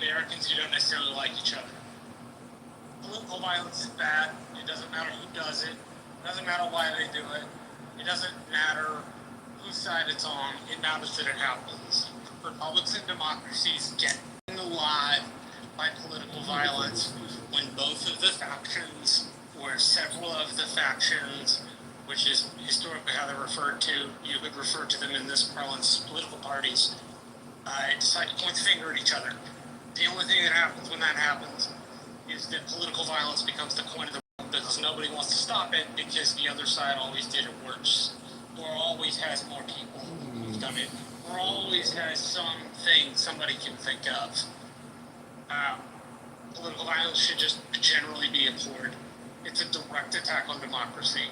Americans who don't necessarily like each other. Political violence is bad. It doesn't matter who does it. It doesn't matter why they do it. It doesn't matter whose side it's on. It matters that it happens. Republics and democracies get alive by political violence when both of the factions, or several of the factions, which is historically how they're referred to, you would refer to them in this parlance, political parties, decide to point the finger at each other. The only thing that happens when that happens is that political violence becomes the coin of the realm, because nobody wants to stop it because the other side always did it worse, or always has more people who've done it, or always has something somebody can think of. Political violence should just generally be abhorred. It's a direct attack on democracy.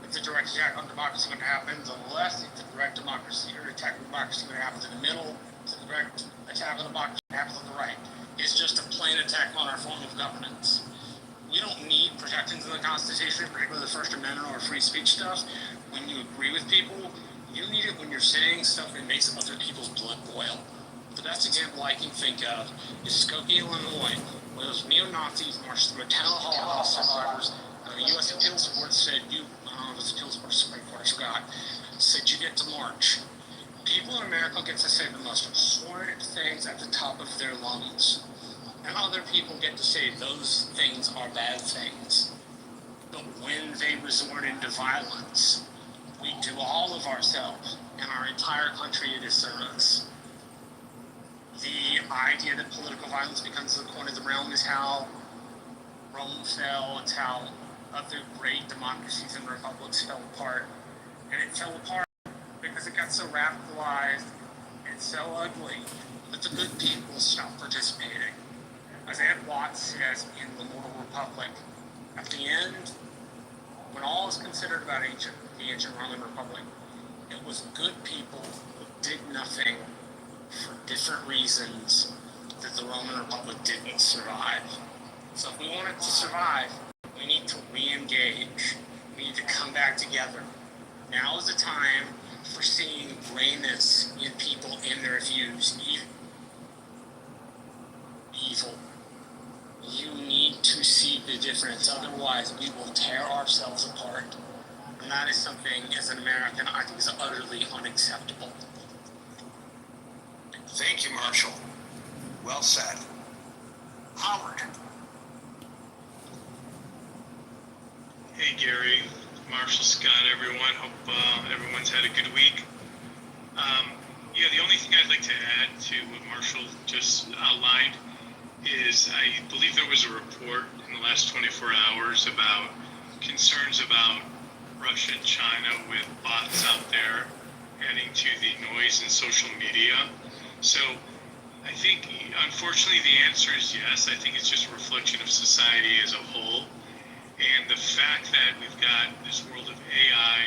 It's a direct attack on democracy when it happens on the left. It's a direct attack on democracy when it happens in the middle. It's a direct attack on democracy when it happens on the right. It's just a plain attack on our form of governance. We don't need protections in the Constitution, particularly the First Amendment or free speech stuff. When you agree with people, you need it when you're saying stuff that makes other people's blood boil. The best example I can think of is Skokie, Illinois, where those neo-Nazis marched through a town hall of Holocaust survivors, and the U.S. Appeals Court said, Supreme Court, I forgot, said you get to march. People in America get to say the most horrid things at the top of their lungs, and other people get to say those things are bad things. But when they resort into violence, we do all of ourselves and our entire country a disservice. The idea that political violence becomes the coin of the realm is how Rome fell. It's how other great democracies and republics fell apart. And it fell apart because it got so radicalized and so ugly that the good people stopped participating. As Ed Watts says in The Mortal Republic, at the end, when all is considered about the ancient Roman Republic, it was good people who did nothing for different reasons that the Roman Republic didn't survive. So if we want it to survive, we need to re-engage. We need to come back together. Now is the time for seeing grayness in people in their views. Evil. You need to see the difference, otherwise we will tear ourselves apart. And that is something, as an American, I think is utterly unacceptable. Thank you, Marshall. Well said. Howard. Hey, Gary, Marshall, Scott, everyone. Hope everyone's had a good week. Yeah, the only thing I'd like to add to what Marshall just outlined is I believe there was a report in the last 24 hours about concerns about Russia and China with bots out there adding to the noise in social media. So I think, unfortunately, the answer is yes. I think it's just a reflection of society as a whole. And the fact that we've got this world of AI,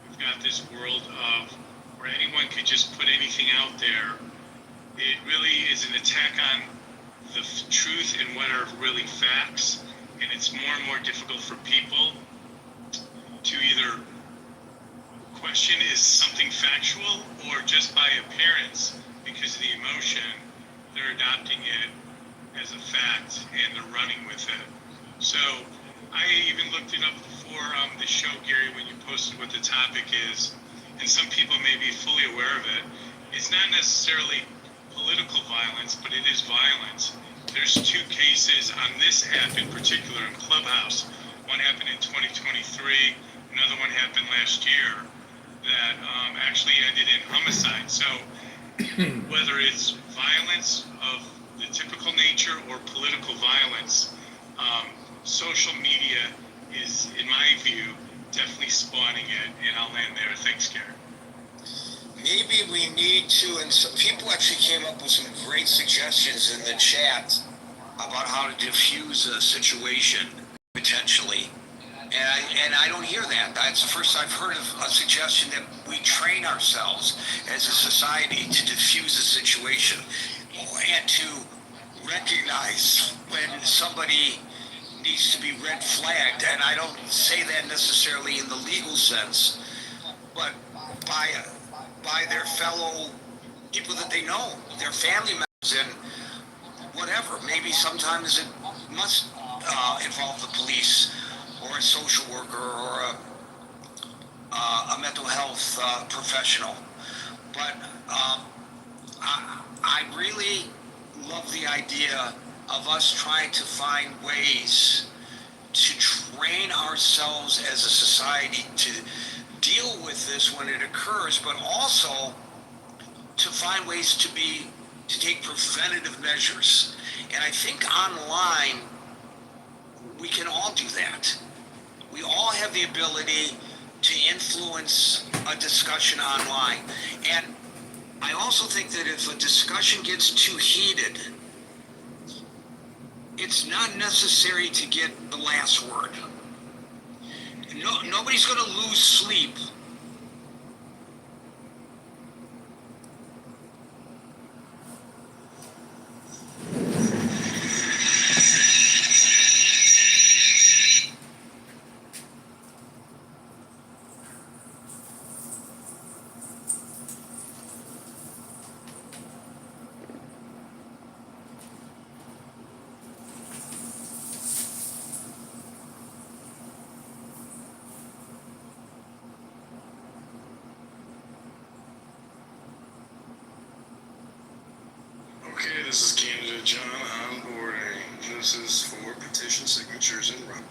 we've got this world of where anyone could just put anything out there, it really is an attack on the truth and what are really facts. And it's more and more difficult for people to either question is something factual or just by appearance, because of the emotion, they're adopting it as a fact and they're running with it. So I even looked it up before the show, Gary, when you posted what the topic is, and some people may be fully aware of it. It's not necessarily political violence, but it is violence. There's two cases on this app in particular, in Clubhouse. One happened in 2023, another one happened last year that actually ended in homicide. So whether it's violence of the typical nature or political violence, social media is, in my view, definitely spawning it, and I'll end there. Thanks, Gary. Maybe we need to, and some people actually came up with some great suggestions in the chat about how to diffuse a situation, potentially. And I don't hear that. That's the first I've heard of a suggestion that we train ourselves as a society to diffuse a situation and to recognize when somebody needs to be red flagged. And I don't say that necessarily in the legal sense, but by their fellow people that they know, their family members. And whatever. Maybe sometimes it must involve the police or a social worker or a mental health professional. But I really love the idea of us trying to find ways to train ourselves as a society to deal with this when it occurs, but also to find ways to take preventative measures. And I think online we can all do that. We all have the ability to influence a discussion online. And I also think that if a discussion gets too heated, it's not necessary to get the last word. Nobody's going to lose sleep. Okay, this is candidate John onboarding. This is for petition signatures and run.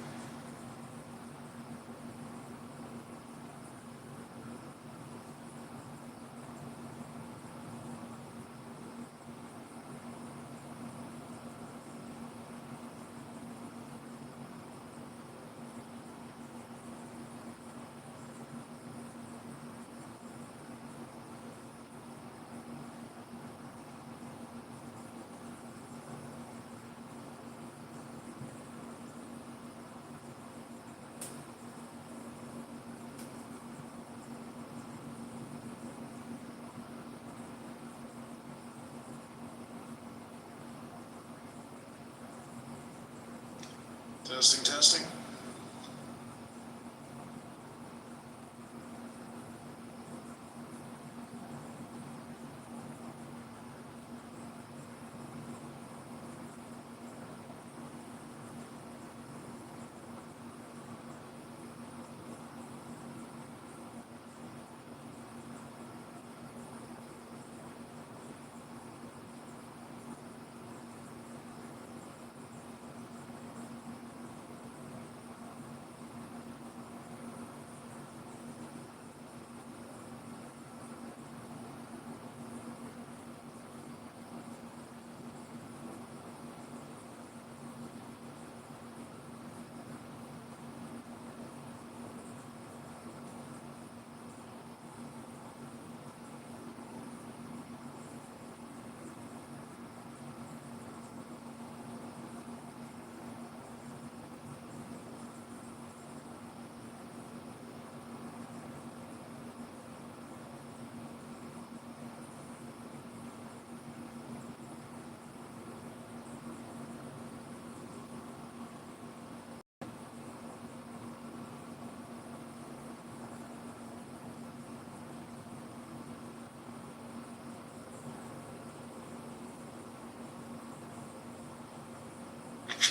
Testing, testing.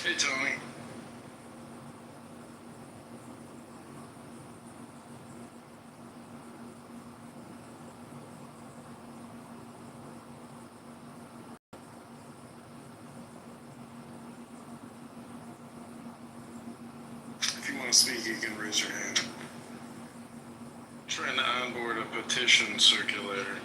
Hey, Tony. If you want to speak, you can raise your hand. Trying to onboard a petition circulator.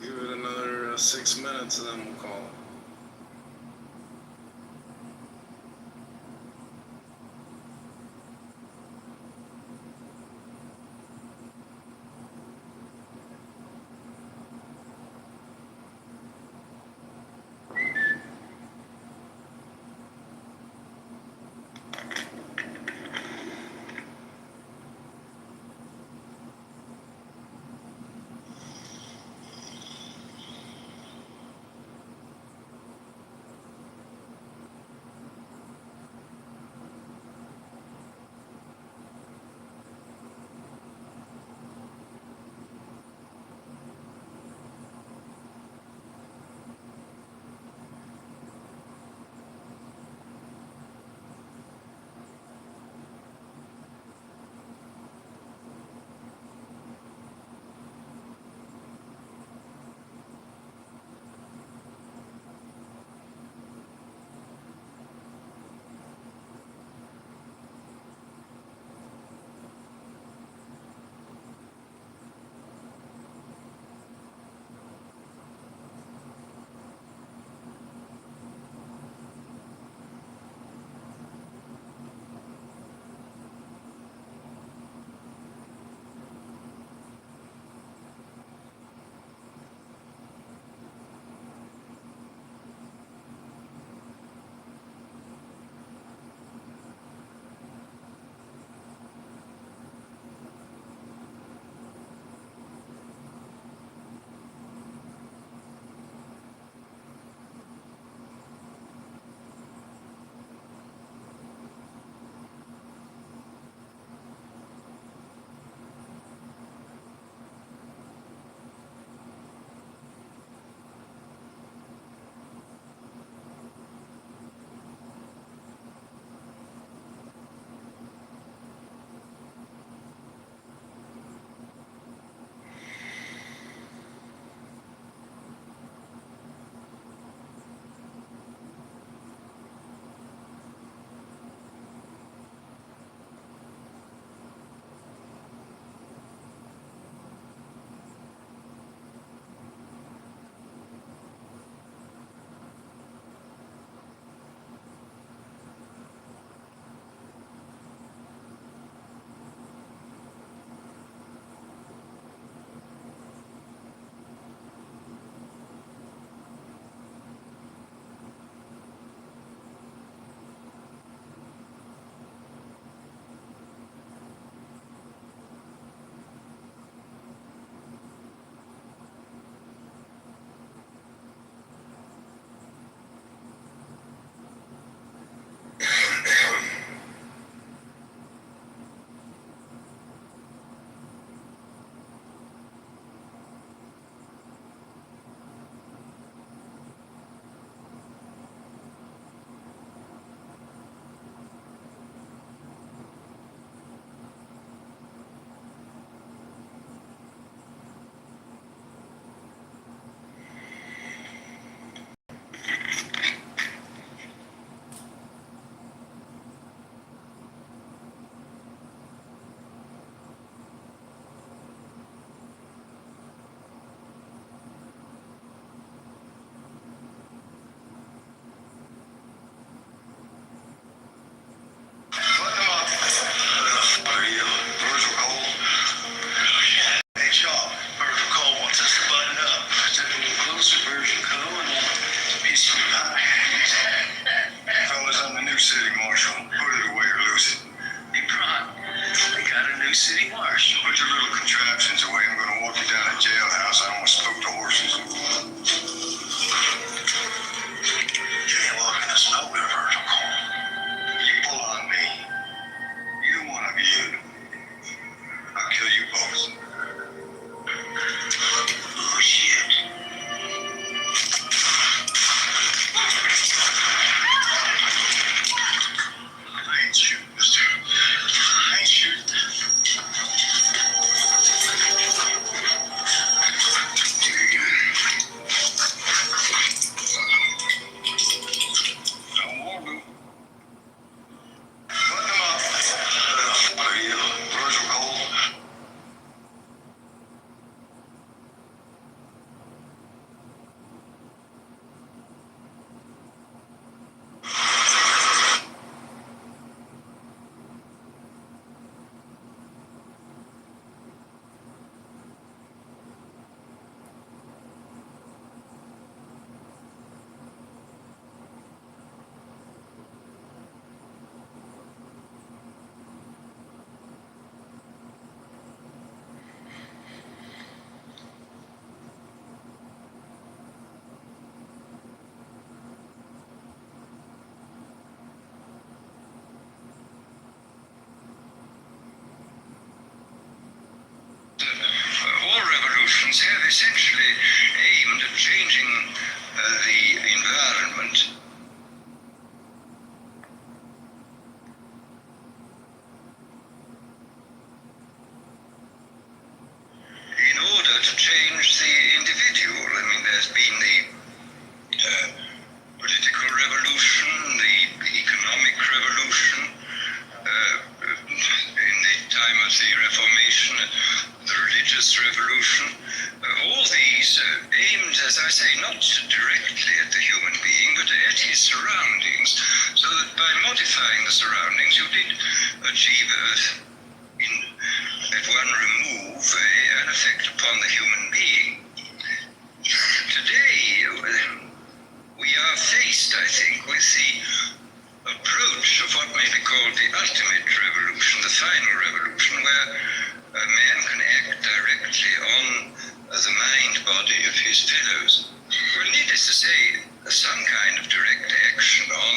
Give it another 6 minutes and then we'll call it. to change the individual. I mean, there's been the political revolution, the economic revolution, in the time of the Reformation, the religious revolution. All these aimed, as I say, not directly at the human being, but at his surroundings, so that by modifying the surroundings, you did achieve, at one remove, an effect upon the human being. Today, we are faced, I think, with the approach of what may be called the ultimate revolution, the final revolution, where a man can act directly on the mind-body of his fellows. Well, needless to say, some kind of direct action on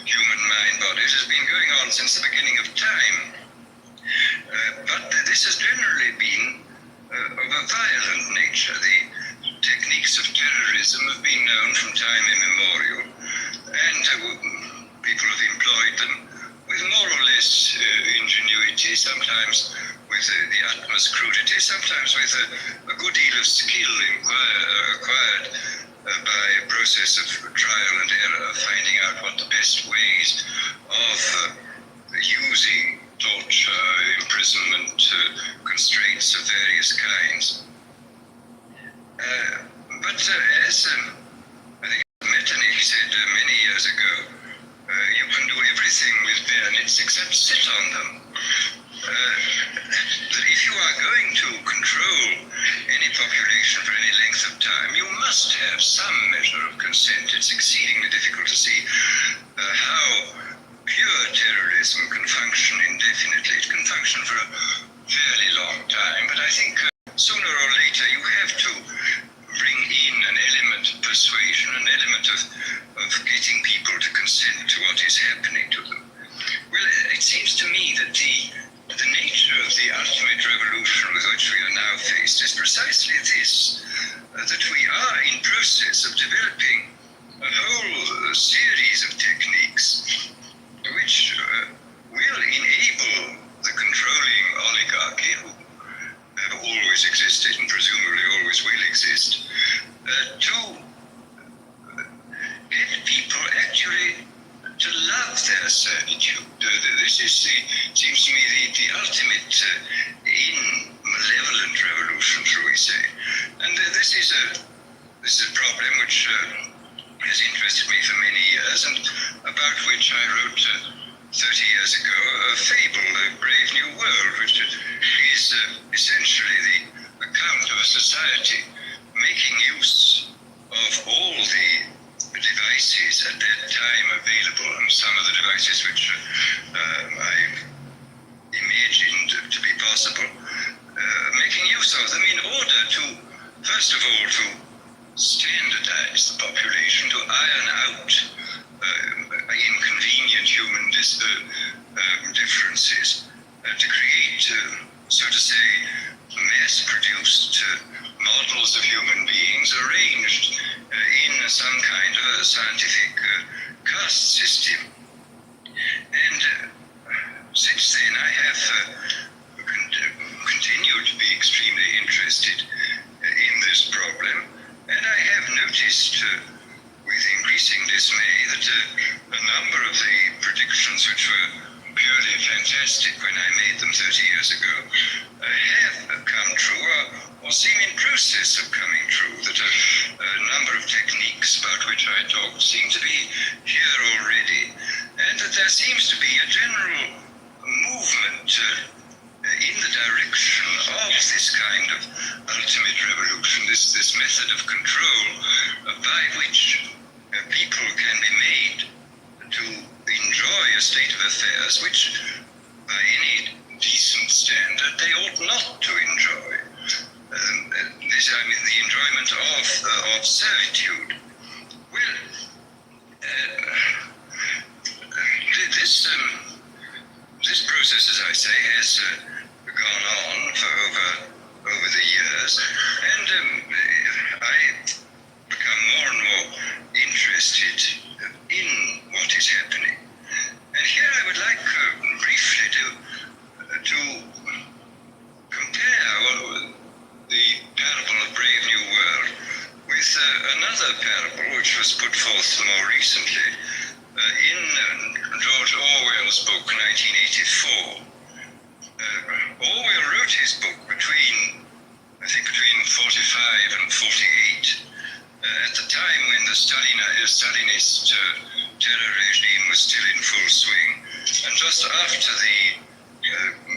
human mind-bodies has been going on since the beginning of time. But this has generally been of a violent nature. The techniques of terrorism have been known from time immemorial, and people have employed them with more or less ingenuity, sometimes with the utmost crudity, sometimes with a good deal of skill acquired by a process of trial and error, finding out what the best ways of using torture, imprisonment, constraints of various kinds. But as I think Metternich said many years ago, you can do everything with bayonets except sit on them. That if you are going to control any population for any length of time, you must have some measure of consent. It's exceedingly difficult to see how pure terrorism can function indefinitely. It can function for a fairly long time, but I think sooner or later you have to bring in an element of persuasion, an element of getting people to consent to what is happening to them. Well, it seems to me that the nature of the ultimate revolution with which we are now faced is precisely this, that we are in process of developing a whole series of techniques which will enable the controlling oligarchy, who have always existed and presumably always will exist, to get people actually to love their servitude. This seems to me the ultimate in malevolent revolution, shall we say. And this is a problem which has interested me for many years, and about which I wrote 30 years ago a fable, The Brave New World, which is essentially the account of a society making use of all the devices at that time available, and some of the devices which I imagined to be possible, making use of them in order to, first of all, to standardize the population, to iron out inconvenient human differences, to create, so to say, mass-produced models of human beings arranged in some kind of a scientific caste system. And since then I have continued to be extremely interested in this problem, and I have noticed with increasing dismay that a number of the predictions which were purely fantastic when I made them 30 years ago have come true or seem in process of coming true, that a number of techniques about which I talked seem to be here already, and that there seems to be a general movement in the direction of this kind of ultimate revolution, this method of control by which people can be made to enjoy a state of affairs which, by any decent standard, they ought not to enjoy. I mean, the enjoyment of servitude. Well, this process, as I say, has gone on for over the years, and I become more and more interested in what is happening. And here I would like briefly to compare the parable was put forth more recently. In George Orwell's book, 1984, Orwell wrote his book between 45 and 48, at the time when the Stalinist terror regime was still in full swing, and just after the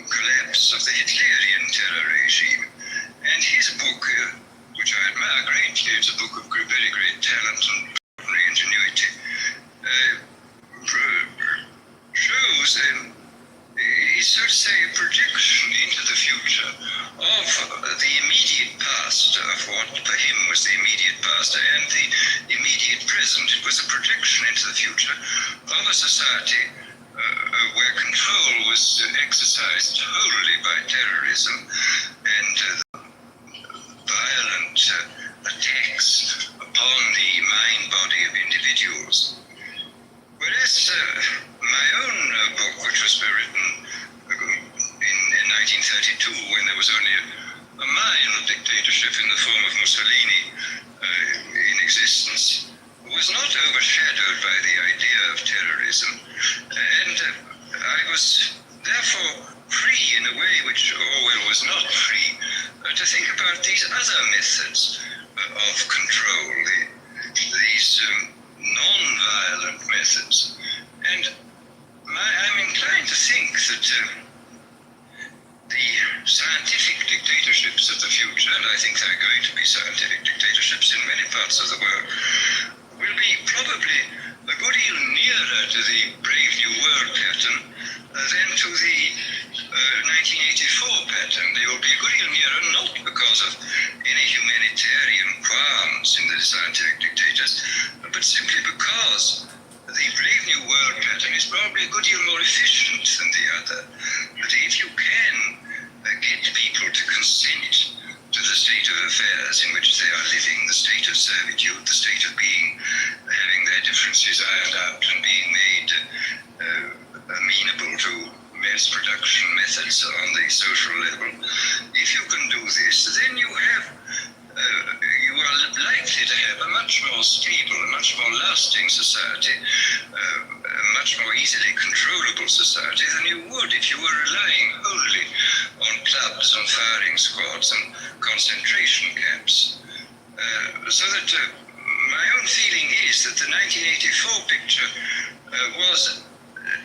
collapse of the Hitlerian terror regime. And his book, which I admire greatly, it's a book of very great talent and ingenuity, shows is, so to say, a projection into the future of the immediate past, of what for him was the immediate past and the immediate present. It was a projection into the future of a society where control was exercised wholly by terrorism and violent attacks upon the mind body of individuals. Whereas my own book, which was written in 1932, when there was only a mild dictatorship in the form of Mussolini in existence, was not overshadowed by the idea of terrorism. And I was therefore free in a way which Orwell was not free to think about these other methods of control, these non-violent methods. And I'm inclined to think that the scientific dictatorships of the future, and I think there are going to be scientific dictatorships in many parts of the world, will be probably a good deal nearer to the Brave New World pattern than to the 1984 pattern. They will be a good deal nearer, not because of any humanitarian qualms in the scientific dictators, but simply because the Brave New World pattern is probably a good deal more efficient than the other. But if you can get people to consent to the state of affairs in which they are living, the state of servitude, the state of being, having their differences ironed out and being made amenable to mass production methods on the social level, if you can do this, then you are likely to have a much more stable, a much more lasting society, a much more easily controllable society than you would if you were relying wholly on clubs and firing squads and concentration camps. So that my own feeling is that the 1984 picture was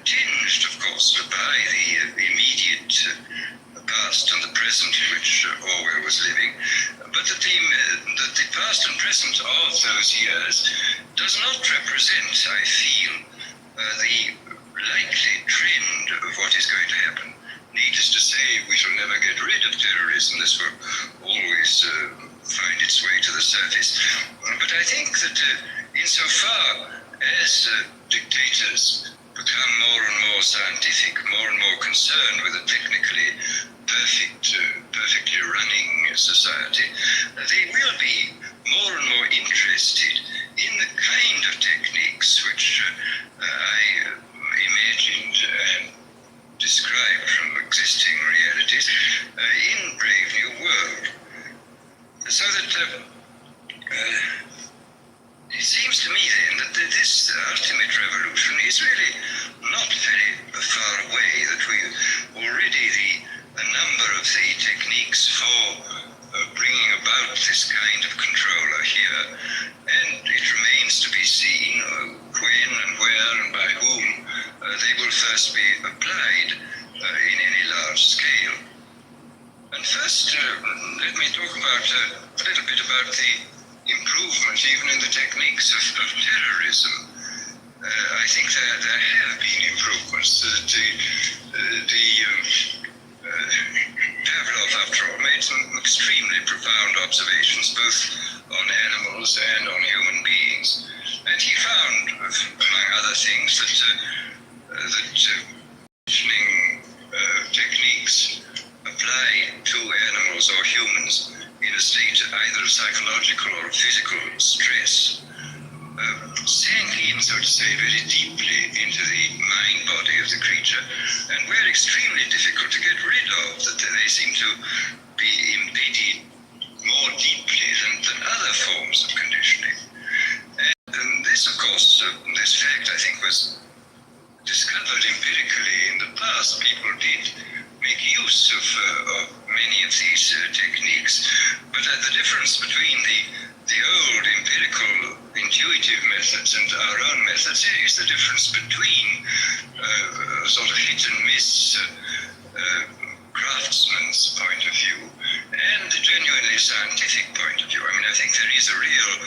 tinged, of course, by the immediate past and the present in which Orwell was living, but that the past and present of those years does not represent, I feel, the likely trend of what is going to happen. Needless to say, we shall never get rid of terrorism. This will always find its way to the surface. But I think that insofar as dictators become more and more scientific, more and more concerned with a technically perfectly running society, they will be more and more interested in the kind of techniques which I imagined and described from existing realities in Brave New World. So that it seems to me then that this ultimate revolution is really not very far away, that we already a number of the techniques for bringing about this kind of control are here, and it remains to be seen when and where and by whom they will first be applied in any large scale. And first, let me talk about a little bit about the improvement even in the techniques of terrorism. I think there have been improvements. Pavlov, after all, made some extremely profound observations both on animals and on human beings. And he found, among other things, that conditioning techniques applied to animals or humans in a state either of psychological or physical stress sank in, so to say, very deeply into the mind body of the creature, and were extremely difficult to get rid of, that they seem to be embedded more deeply than other forms of conditioning. And did make use of many of these techniques. But the difference between the old empirical intuitive methods and our own methods is the difference between sort of hit and miss craftsman's point of view and the genuinely scientific point of view. I mean, I think there is a real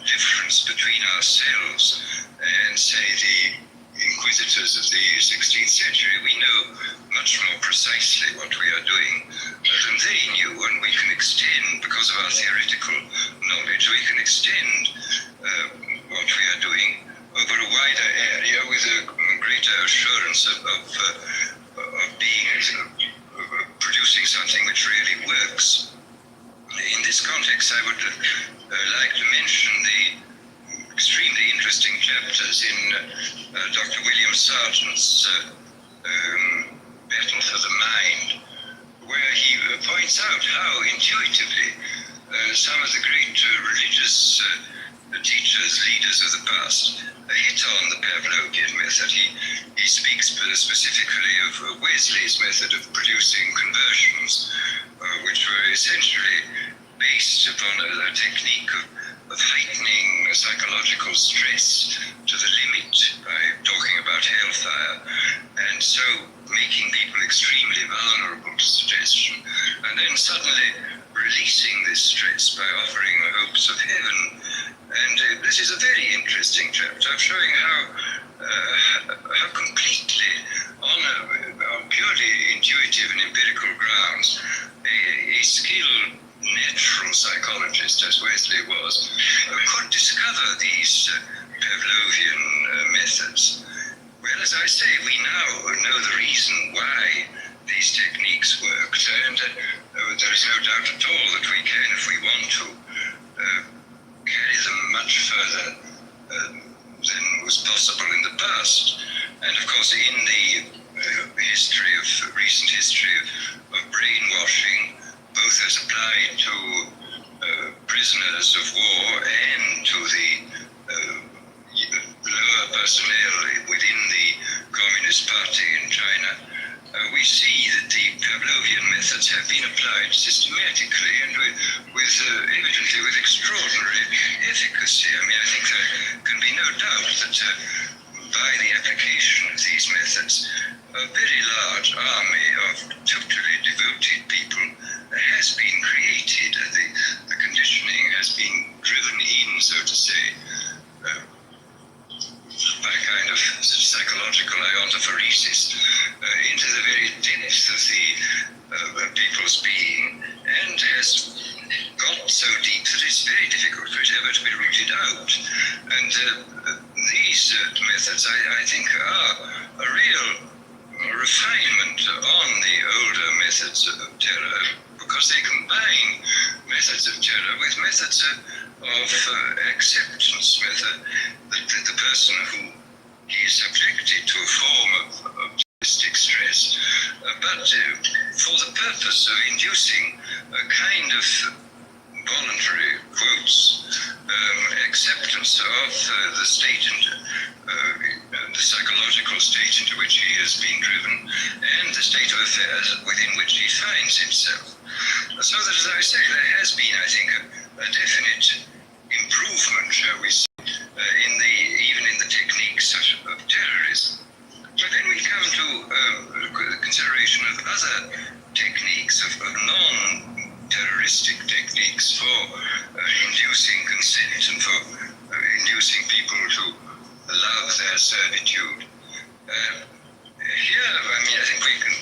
difference between ourselves and, say, the inquisitors of the 16th century. We know much more precisely what we are doing than they knew, and we can extend, because of our theoretical knowledge, we can extend what we are doing over a wider area with a greater assurance of producing something which really works. In this context, I would like to mention the extremely interesting chapters in Dr. William Sargent's Battle for the Mind, where he points out how intuitively some of the great religious teachers, leaders of the past, hit on the Pavlovian method. He speaks specifically of Wesley's method of producing conversions, which were essentially based upon a technique of heightening psychological stress to the limit by talking about hellfire, and so making people extremely vulnerable to suggestion, and then suddenly releasing this stress by offering hopes of heaven. And this is a very interesting chapter of showing how completely, on purely intuitive and empirical grounds, a skilled natural psychologist, as Wesley was, could discover these Pavlovian methods. Well, as I say, we now know the reason why these techniques worked, and there is no doubt at all that we can, if we want to, carry them much further than was possible in the past. And of course, in the recent history of brainwashing, both as applied to prisoners of war and to the lower personnel within the Communist Party in China, we see that the Pavlovian methods have been applied systematically and evidently with extraordinary efficacy. I mean, I think there can be no doubt that by the application of these methods, a very large army of totally devoted people has been created. The conditioning has been driven in, so to say, by a kind of psychological iontophoresis into the very depths of people's being, and has got so deep that it's very difficult for it ever to be rooted out. And these methods, I think, are a real refinement on the older methods of terror, because they combine methods of terror with methods of acceptance, that the person who is subjected to a form of sadistic stress, but for the purpose of inducing a kind of voluntary, quotes, acceptance of the state and the psychological state into which he is being driven, and the state of affairs within which he finds himself. So that, as I say, there has been, I think, a definite improvement, shall we say, even in the techniques of terrorism. But then we come to the consideration of other techniques, of non-terroristic techniques for inducing consent and for inducing people to love their servitude. Here, I mean, I think we can,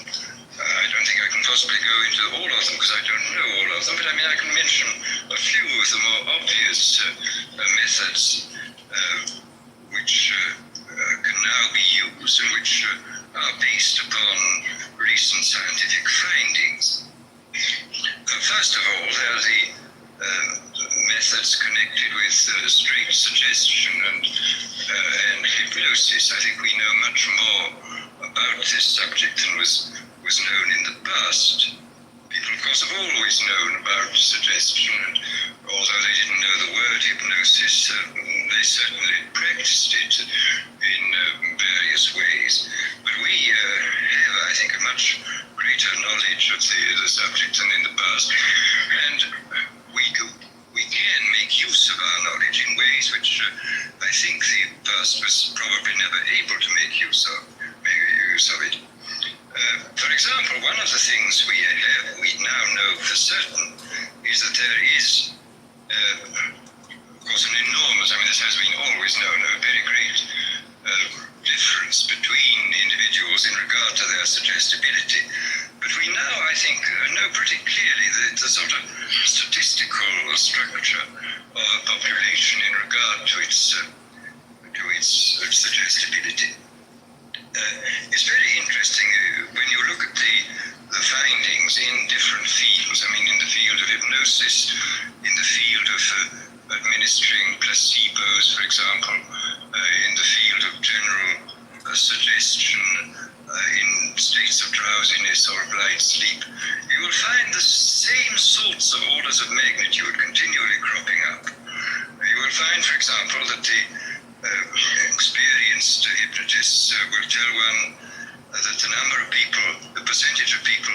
I don't think I can possibly go into all of them because I don't know all of them, but I mean, I can mention a few of the more obvious methods which can now be used and which are based upon recent scientific findings. First of all, there are the methods connected with straight suggestion and hypnosis. I think we know much more about this subject than was known in the past. People people, of course, have always known about suggestion, and although they didn't know the word hypnosis, they certainly practiced it in various ways. But we have, I think, a much greater knowledge of the subject than in the past, and we can make use of our knowledge in ways which I think the past was probably never able to make use of it. For example, one of the things we now know for certain is that there is, of course, an enormous, this has been always known, a very great difference between individuals in regard to their suggestibility. But we now, I think, know pretty clearly the sort of statistical structure of a population in regard to its suggestibility. It's very interesting when you look at the findings in different fields. In the field of hypnosis, in the field of administering placebos, for example, in the field of general suggestion, in states of drowsiness or light sleep, you will find the same sorts of orders of magnitude continually cropping up. You will find, for example, that the experienced hypnotists will tell one that the percentage of people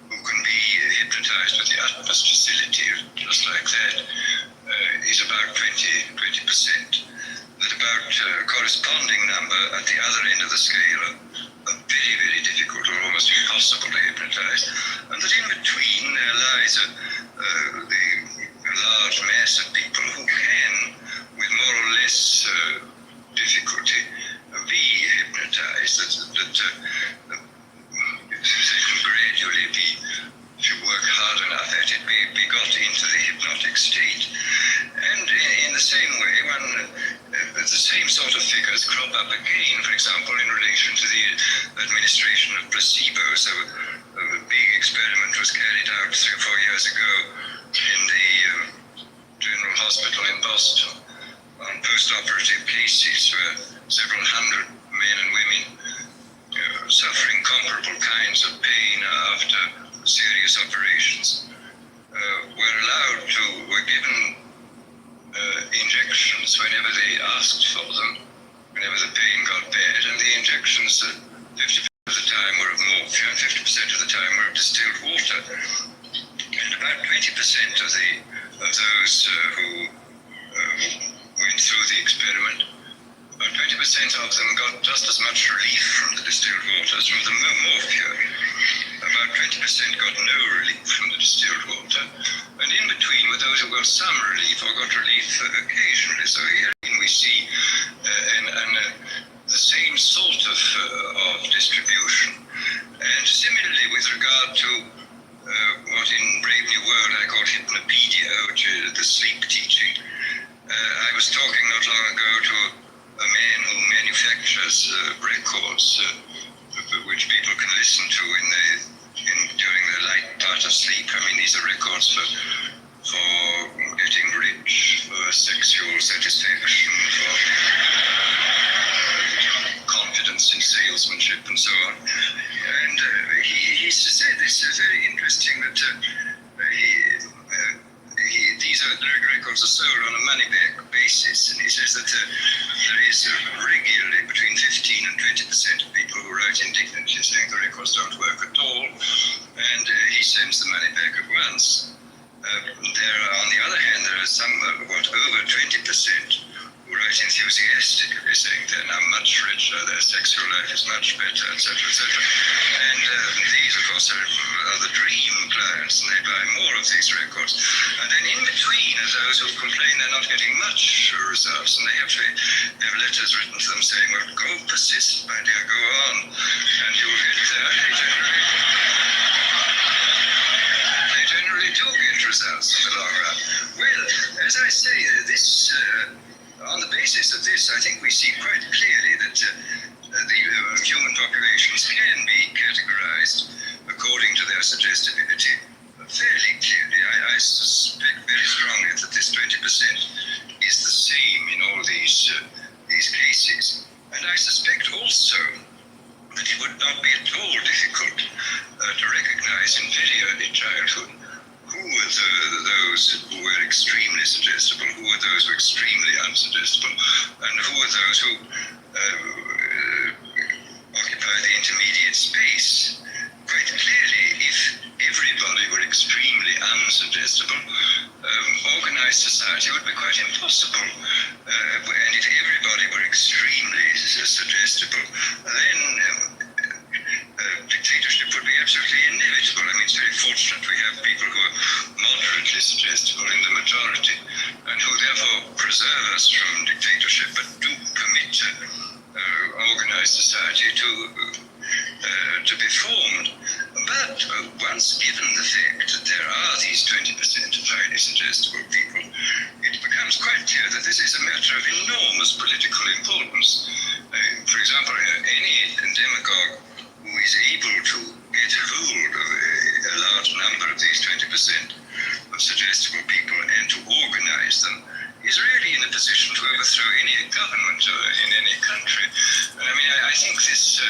who can be hypnotized with the utmost facility, just like that, is about 20%. That about a corresponding number at the other end of the scale are very, very difficult or almost impossible to hypnotize, and that in between there lies a large mass of people who can, with more or less difficulty, be hypnotized, that they can gradually be, if you work hard enough at it, be got into the hypnotic state. And in the same way, the same sort of figures crop up again, for example, in relation to the administration of placebos. So a big experiment was carried out 3 or 4 years ago in the General Hospital in Boston on post-operative cases where several hundred men and women suffering comparable kinds of pain after serious operations were given injections whenever they asked for them, whenever the pain got bad, and the injections 50% of the time were of morphine, 50% of the time were of distilled water, and about 20% of those who went through the experiment, about 20% of them got just as much relief from the distilled water as from the morphine. About 20% got no relief from the distilled water, and in between were those who got some relief or got relief occasionally. So here we see the same sort of distribution. And similarly, with regard to what in Brave New World I call hypnopedia, which is the sleep teaching, I was talking not long ago to a man who manufactures records which people can listen to during the light part of sleep. These are records for getting rich, for sexual satisfaction, for confidence in salesmanship, and so on. And he said this is very interesting that these records are sold on a money-back basis, and he says that there is regularly between 15 and 20% of people who write indignantly saying the records don't work at all, and he sends the money back at once. On the other hand, there are some, over 20% who write enthusiastically saying they're now much richer, their sexual life is much better, etc., etc. And these, of course, are the dream clients, and they buy more of these records. And then in between are those who complain they're not getting much results, and they have to have letters written to them saying, well, go persist, my dear, go on, and you'll get there. They generally do get results in the long run. Well, as I say, this on the basis of this, I think we see quite clearly that the human populations can be categorized according to their suggestibility fairly clearly. I suspect very strongly that this 20% is the same in all these cases. And I suspect also that it would not be at all difficult to recognize recognize in very early childhood who were those who were extremely suggestible, who were those who were extremely unsuggestible, and who were those who occupy the intermediate space. Quite clearly, if everybody were extremely unsuggestible, organized society would be quite impossible. And if everybody were extremely suggestible, then dictatorship would be absolutely inevitable. I mean, it's very fortunate we have people who are moderately suggestible in the majority, and who therefore preserve us from dictatorship, but do permit organized society to be formed. But once given the fact that there are these 20% of highly suggestible people, it becomes quite clear that this is a matter of enormous political importance. For example, any demagogue who is able to get hold of a large number of these 20% of suggestible people and to organize them is really in a position to overthrow any government in any country. I mean, I think this,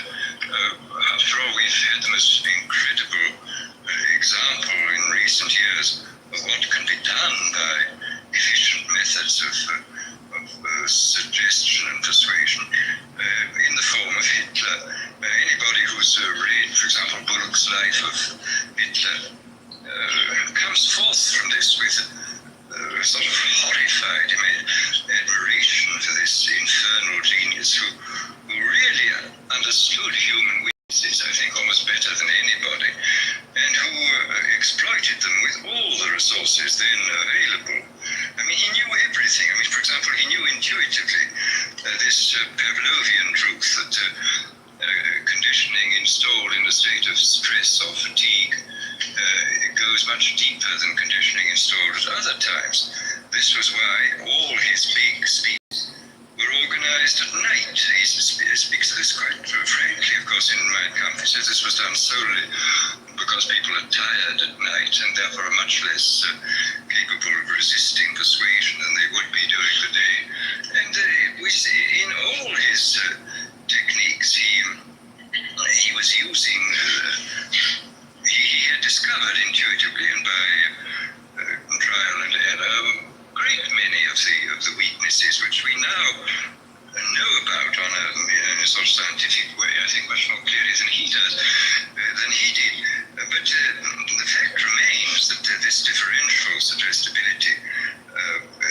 after all, we've had the most incredible example in recent years of what can be done by efficient methods of suggestion and persuasion in the form of Hitler. Anybody who's read, for example, Bullock's Life of Hitler comes forth from this with sort of horrified admiration for this infernal genius who really understood human weaknesses, I think, almost better than anybody, and who exploited them with all the resources then available. I mean, he knew everything. I mean, for example, he knew intuitively this Pavlovian truth that conditioning installed in a state of stress or fatigue goes much deeper than conditioning installed at other times. This was why all his big speeches were organized at night. He speaks of this quite frankly, of course, in Mein Kampf. He says this was done solely because people are tired at night and therefore are much less capable of resisting persuasion than they would be during the day. And we see in all his techniques, he was using, he had discovered intuitively and by trial and error a great many of the weaknesses which we now know about on a sort of scientific way, I think much more clearly than he did. But the fact remains that this differential suggestibility,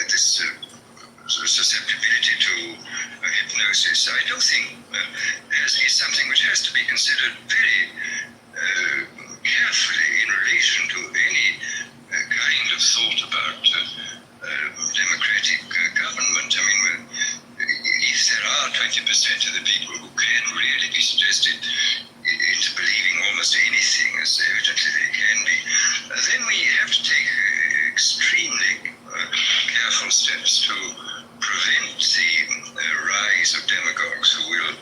this susceptibility to hypnosis, I do think is something which has to be considered very carefully in relation to any kind of thought about democratic government. I mean, if there are 20% of the people who can really be suggested into believing almost anything, as evidently they can be, then we have to take extremely careful steps to prevent the rise of demagogues who will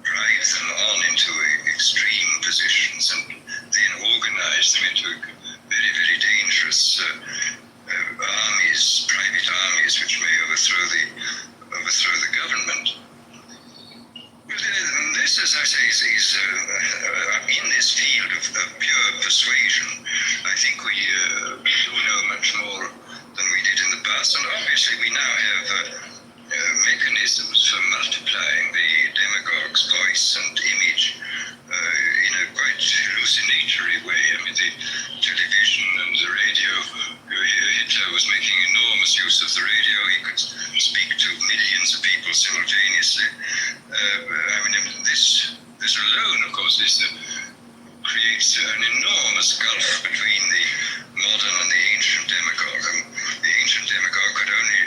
drive them on into extreme positions and then organize them into very, very dangerous armies, private armies, which may overthrow the government. Well, this, as I say, is in this field of pure persuasion. I think we do know much more than we did in the past, and obviously we now have mechanisms for multiplying the demagogue's voice and image in a quite hallucinatory way. I mean, the television and the radio, Hitler was making enormous use of the radio. He could speak to millions of people simultaneously. I mean, this alone, of course, creates an enormous gulf between the modern and the ancient demagogue. The ancient demagogue could only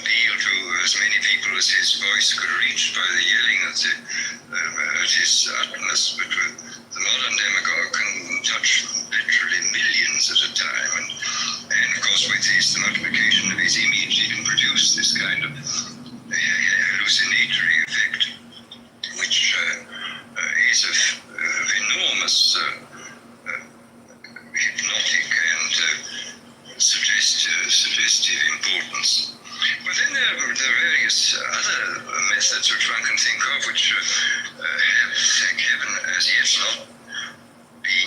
appeal to as many people as his voice could reach by the yelling at his utmost, but the modern demagogue can touch literally millions at a time, and of course with the multiplication of his image, he can produce this kind of hallucinatory effect, which is of enormous hypnotic and suggestive importance. But then there are various other methods which one can think of, which have, thank heaven, as yet not been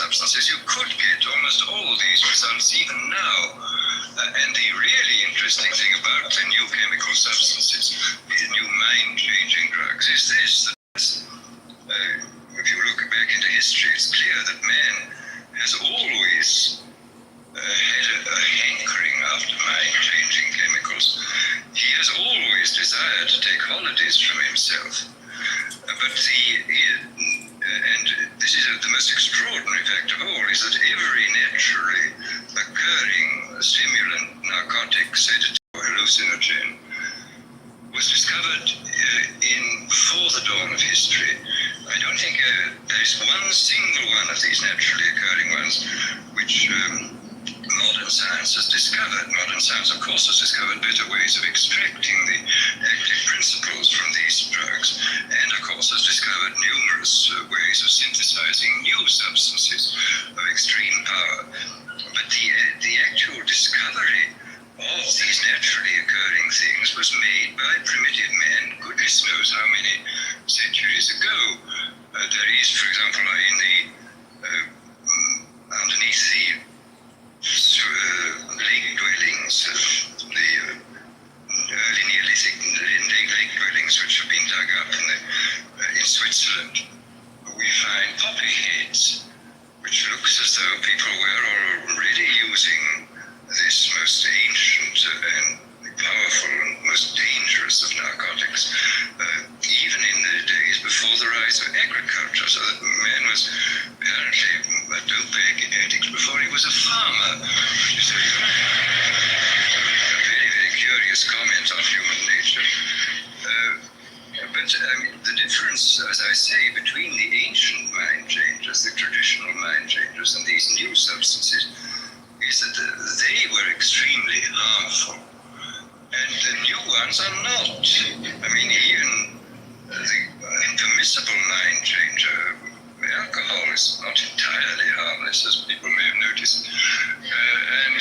substances, you could get almost all these results even now. And the really interesting thing about the new chemical substances, the new mind-changing drugs, is this, that if you look back into history, it's clear that man has always had a hankering after mind-changing chemicals. He has always desired to take holidays from himself. But this is the most extraordinary fact of all, is that every naturally occurring stimulant, narcotic, sedative, or hallucinogen was discovered before the dawn of history. I don't think there is one single one of these naturally occurring ones which modern science has discovered. Modern science, of course, has discovered better ways of extracting the active principles from these drugs, and of course has discovered numerous ways of synthesizing new substances of extreme power. But the actual discovery of these naturally occurring things was made by primitive men, goodness knows how many centuries ago. There is, for example, underneath the lake dwellings, the early Neolithic lake dwellings which have been dug up in Switzerland, we find poppy heads, which looks as though people were already using this most ancient and powerful and most dangerous of narcotics, even in the days before the rise of agriculture, so that man was apparently a dope addict before he was a farmer. It's a very, very curious comment on human nature. But the difference, as I say, between the ancient mind changers, the traditional mind changers, and these new substances is that they were extremely harmful, and the new ones are not. I mean, even the impermissible mind changer, alcohol, is not entirely harmless, as people may have noticed. And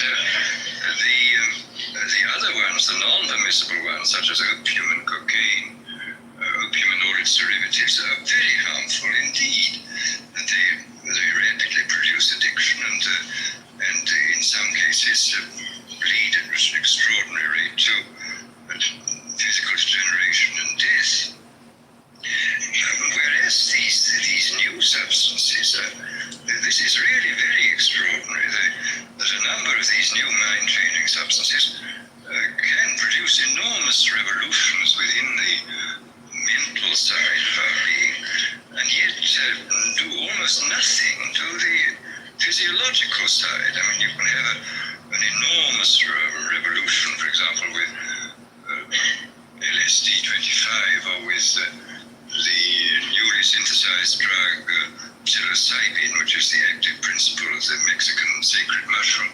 the other ones, the non-permissible ones, such as opium and cocaine, opium and all its derivatives, are very harmful indeed. They rapidly produce addiction and in some cases lead at an extraordinary rate to physical degeneration and death. Whereas these new substances, this is really very extraordinary. That a number of these new mind-changing substances can produce enormous revolutions within the mental side of our being, and yet do almost nothing to the physiological side. I mean, you can have an enormous revolution, for example, with LSD-25 or with the newly synthesized drug psilocybin, which is the active principle of the Mexican sacred mushroom.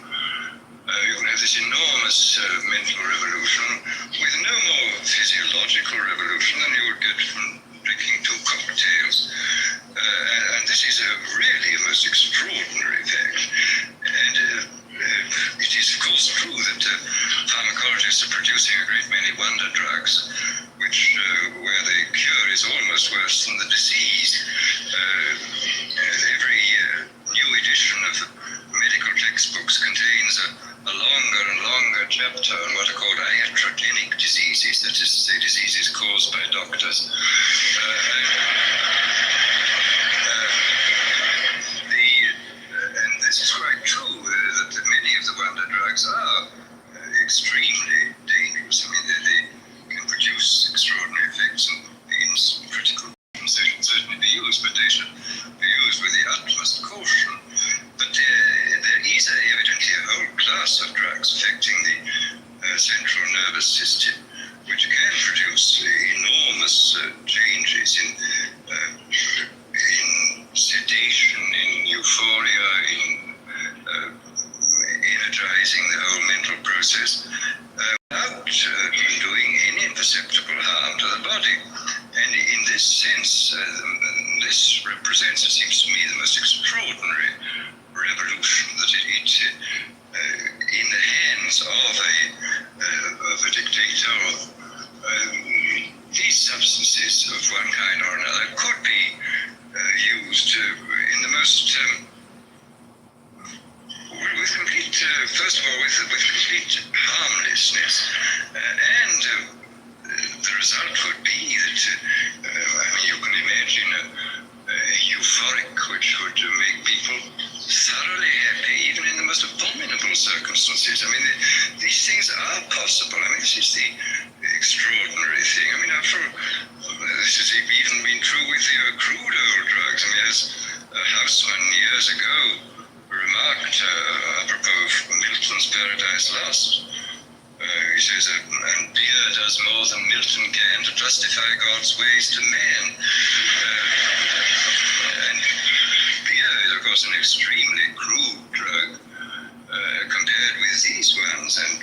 You can have this enormous mental revolution with no more physiological revolution than you would get from drinking 2 cocktails. And this is really a most extraordinary fact. And it is, of course, true that pharmacologists are producing a great many wonder drugs, which where the cure is almost worse than the disease. Every new edition of medical textbooks contains a longer and longer chapter on what are called iatrogenic diseases, that is to say, diseases caused by doctors. And this is quite true, that many of the wonder drugs are extremely dangerous. I mean, they can produce extraordinary effects, and in critical conditions they should certainly be used, but they should be used with the utmost caution. But there is evidently a whole class of drugs affecting the central nervous system, which can produce enormous changes in sedation, in euphoria, in energizing the whole mental process, without doing any perceptible harm to the body. And in this sense, this represents, it seems to me, the most extraordinary revolution, that it in the hands of a dictator, these substances of one kind or another could be used in the most first of all, with complete harmlessness, and the result would be that, you can imagine a euphoric which would make people thoroughly happy, even in the most abominable circumstances. These things are possible. This is the extraordinary thing. After all, this has even been true with the crude oil drugs. As a houseman years ago remarked apropos of Milton's Paradise Lost, he says, and beer does more than Milton can to justify God's ways to man. And beer is, of course, an extremely crude drug compared with these ones, and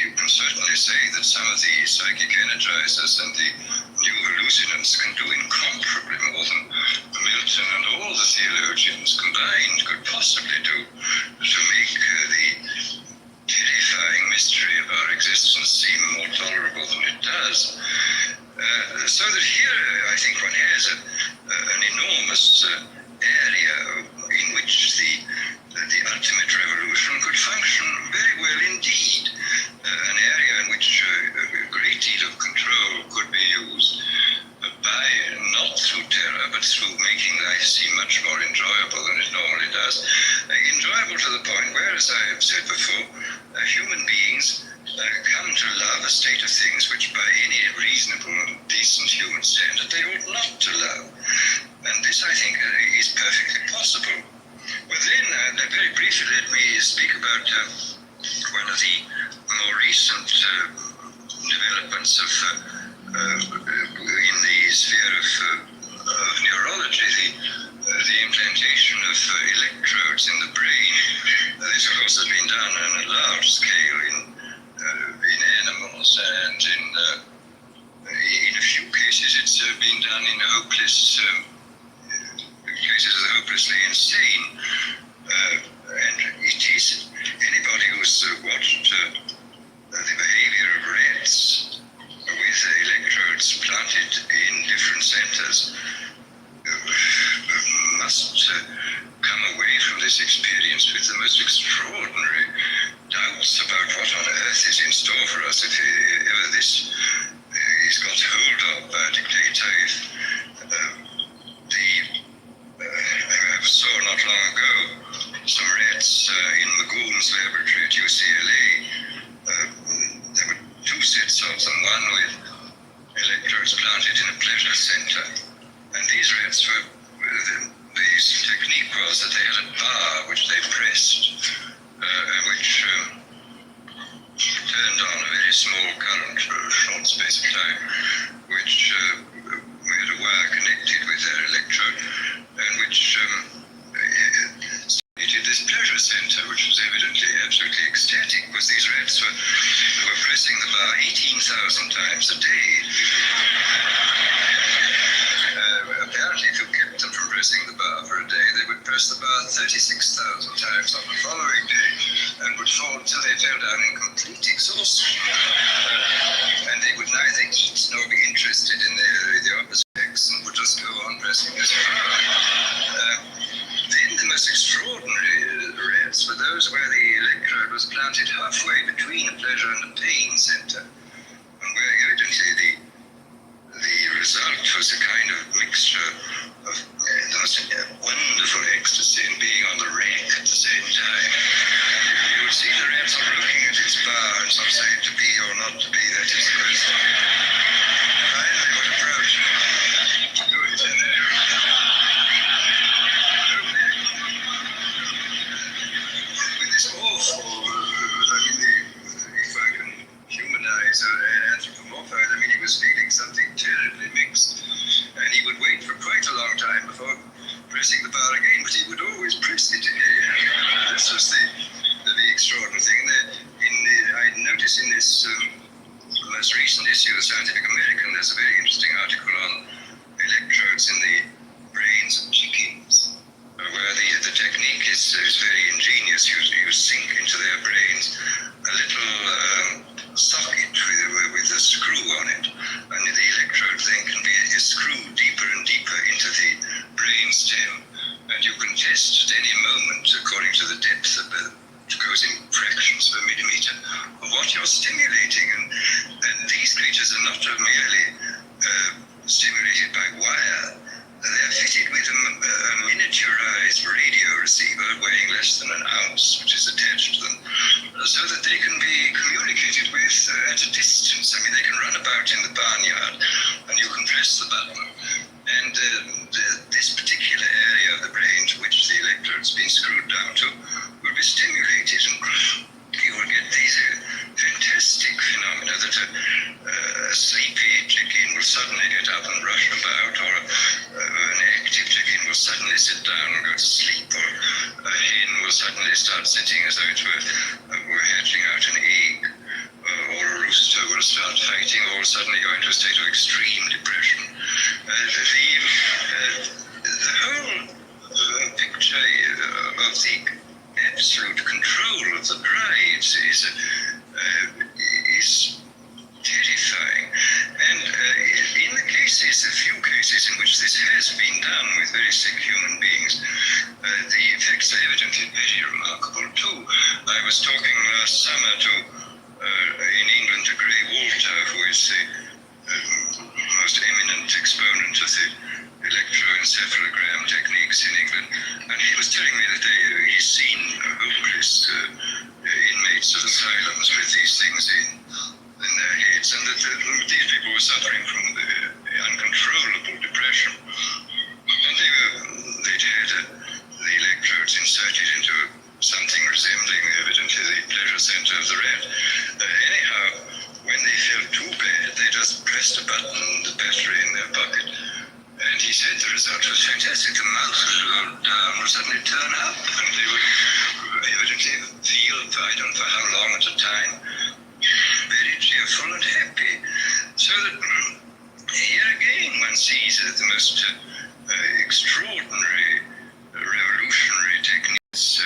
you can certainly say that some of the psychic energizers and the new hallucinants can do incomparably more than Milton and all the theologians combined could possibly do to make the terrifying mystery of our existence seem more tolerable than it does. So that here, I think one has an enormous area in which the ultimate revolution could function very well indeed. An area in which a great deal of control could be used by, not through terror, but through making life seem much more enjoyable than it normally does. Enjoyable to the point where, as I have said before, human beings come to love a state of things which by any reasonable and decent human standard they ought not to love. And this, I think, is perfectly possible. Well then, very briefly, let me speak about one of the more recent developments in the sphere of neurology, the implantation of electrodes in the brain. This, of course, has been done on a large scale in animals, and in a few cases it's been done in hopeless cases of the hopelessly insane. And it is anybody who's watched the behavior of rats with electrodes planted in different centers must come away from this experience with the most extraordinary doubts about what on earth is in store for us if ever this is got hold of by a dictator. I saw not long ago some rats in Magoon's laboratory at UCLA. There were two sets of them, one with electrodes planted in a pleasure center. And these rats were, the technique was that they had a bar which they pressed, which turned on a very small current for a short space of time, which had a wire connected with their electrode, and which stimulated this pleasure center, which was evidently absolutely ecstatic, because these rats were pressing the bar 18,000 times a day. Apparently, if you kept them from pressing the bar for a day, they would press the bar 36,000 times on the following day, and would fall until they fell down in complete exhaustion. And they would neither eat nor be interested in the opposite sex, and would just go on pressing this bar. Then the most extraordinary rats were those where the electrode was planted halfway between a pleasure and a pain center, and where evidently the result was a kind of mixture of the most wonderful ecstasy and being on the rack at the same time. You would see the rats all looking at its bar, and some say to be or not to be, that is the question. Finally, would approach to do it in there. With this awful, if I can humanize or anthropomorphize, he was feeling something terribly mixed, and he would wait for quite a long time before pressing the bar again, but he would always press it again. This was the extraordinary thing. I noticed in this most recent issue of Scientific American, there's a very interesting article on electrodes in the brains of chickens, where the technique is very ingenious. You sink into their brains a little socket with a screw on it, and the electrode then can be screwed deeper and deeper into the brain stem, and you can test at any moment according to the depth of the which goes in fractions of a millimeter, of what you're stimulating. And these creatures are not merely stimulated by wire. They're fitted with a miniaturized radio receiver weighing less than an ounce, which is attached to them, so that they can be communicated with at a distance. I mean, they can run about in the barnyard, and you can press the button. And this particular area of the brain to which the electrode's been screwed down to will be stimulated, and you will get these fantastic phenomena that a sleepy chicken will suddenly get up and rush about, or an active chicken will suddenly sit down and go to sleep, or a hen will suddenly start sitting as though it were hatching out an egg, or a rooster will start fighting, or suddenly go into a state of extreme depression. The whole picture of the absolute control of the drives is terrifying. And in the few cases in which this has been done with very sick human beings, the effects are evidently very remarkable too. I was talking last summer in England to Grey Walter, who is the most eminent exponent of the electroencephalogram techniques in England, and he was telling me that he's seen hopeless inmates of asylums with these things in their heads, and that these people were suffering from the uncontrollable depression, and they'd had the electrodes inserted into something resembling evidently the pleasure center of the rat. Anyhow, when they felt too bad, they just pressed a button, the battery in their pocket, and he said the result was fantastic. The mouse would go down, would suddenly turn up, and they would evidently feel, I don't know for how long at a time, very cheerful and happy. So that here again one sees the most extraordinary, revolutionary techniques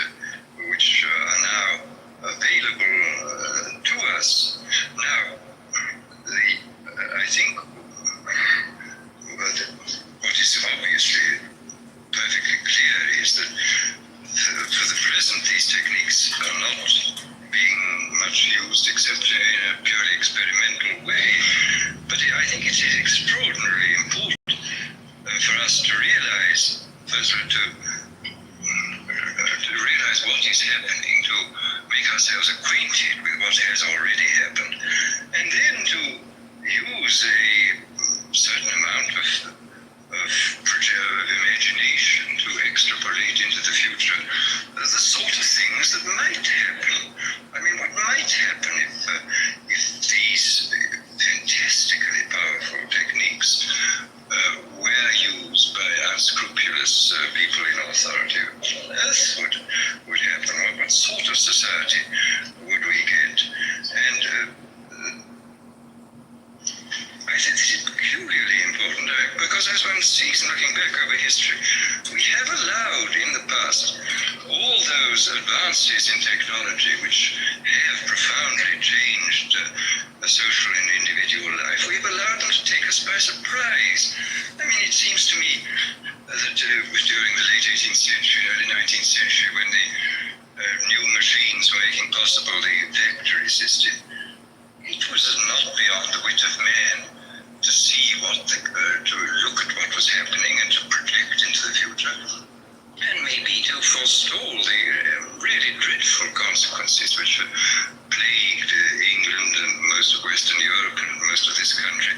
which are now available to us. Now, I think what is obviously perfectly clear is that for the present these techniques are not being much used except in a purely experimental way. But I think it is extraordinarily important for us to realize, first of all, to realize what is happening, to make ourselves acquainted with what has already happened, and then to use a certain amount of imagination to extrapolate into the future the sort of things that might happen. I mean, what might happen if these fantastically powerful techniques were used by unscrupulous people in authority? What on earth would happen? What sort of society would we get? And I think this is peculiarly important because as one sees looking back over history, we have allowed in the past all those advances in technology which have profoundly changed social and individual life. We've allowed them to take us by surprise. I mean, it seems to me that during the late 18th century, early 19th century, when the new machines were making possible the factory system, it was not beyond the wit of man to see to look at what was happening and to project into the future, and maybe to forestall the really dreadful consequences which plagued England and most of Western Europe and most of this country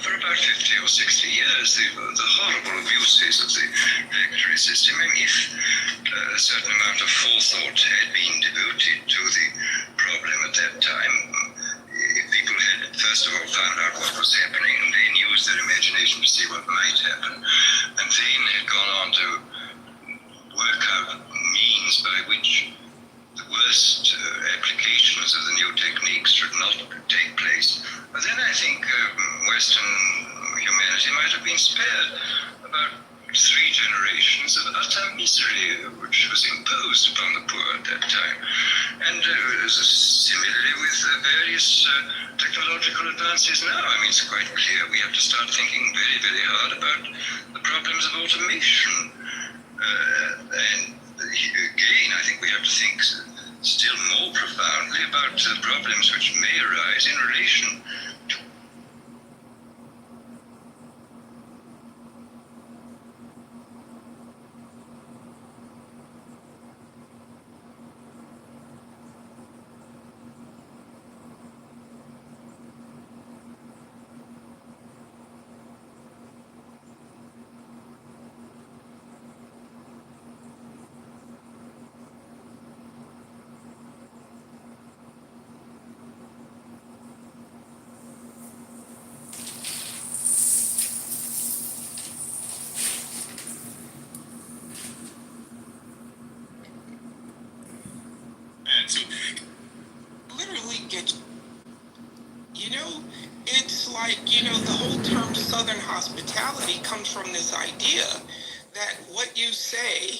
for about 50 or 60 years, the horrible abuses of the factory system. I mean, if a certain amount of forethought had been devoted to the problem at that time, if people had first of all found out what was happening and then used their imagination to see what might happen, and then had gone on to work out means by which the worst applications of the new techniques should not take place, then I think Western humanity might have been spared about 3 generations of utter misery which was imposed upon the poor at that time. And similarly with various technological advances now, I mean, it's quite clear we have to start thinking very, very hard about the problems of automation. And again, I think we have to think problems which may arise in relation to And to literally get, it's like, the whole term Southern hospitality comes from this idea that what you say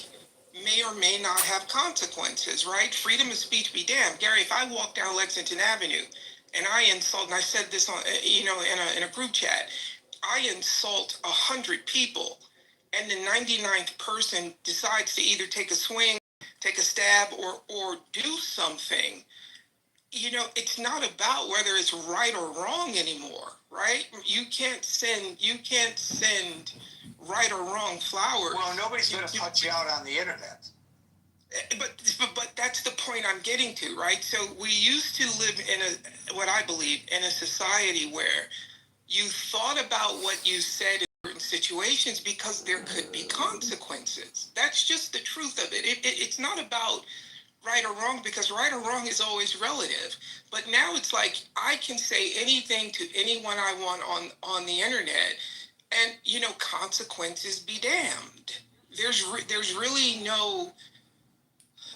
may or may not have consequences, right? Freedom of speech be damned. Gary, if I walk down Lexington Avenue and I insult, and I said this on, in a group chat, I insult 100 people, and the 99th person decides to either take a swing, take a stab, or do something, it's not about whether it's right or wrong anymore, right? You can't send right or wrong flowers. Well, nobody's going to cut you out on the internet. But that's the point I'm getting to, right? So we used to live what I believe, in a society where you thought about what you said in certain situations because there could be consequences. That's just the truth of it. It's not about right or wrong, because right or wrong is always relative. But now it's like I can say anything to anyone I want on the internet, and consequences be damned. There's really no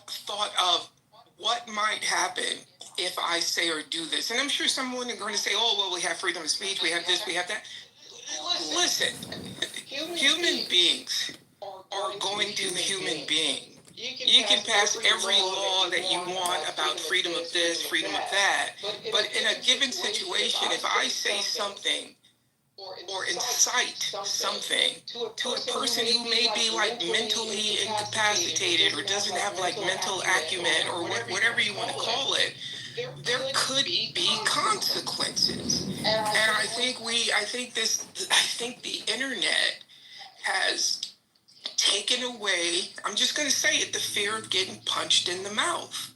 thought of what might happen if I say or do this. And I'm sure someone is going to say, "Oh, well, we have freedom of speech, we have this, we have that." Listen, human beings are going to human beings. You can pass every law that you want about freedom of this, freedom of that, but in a given situation, if I say something or incite something to a person who may be like mentally incapacitated or doesn't have like mental acumen or whatever you want to call it, there could be consequences. And I think the internet has taken away, I'm just going to say it, the fear of getting punched in the mouth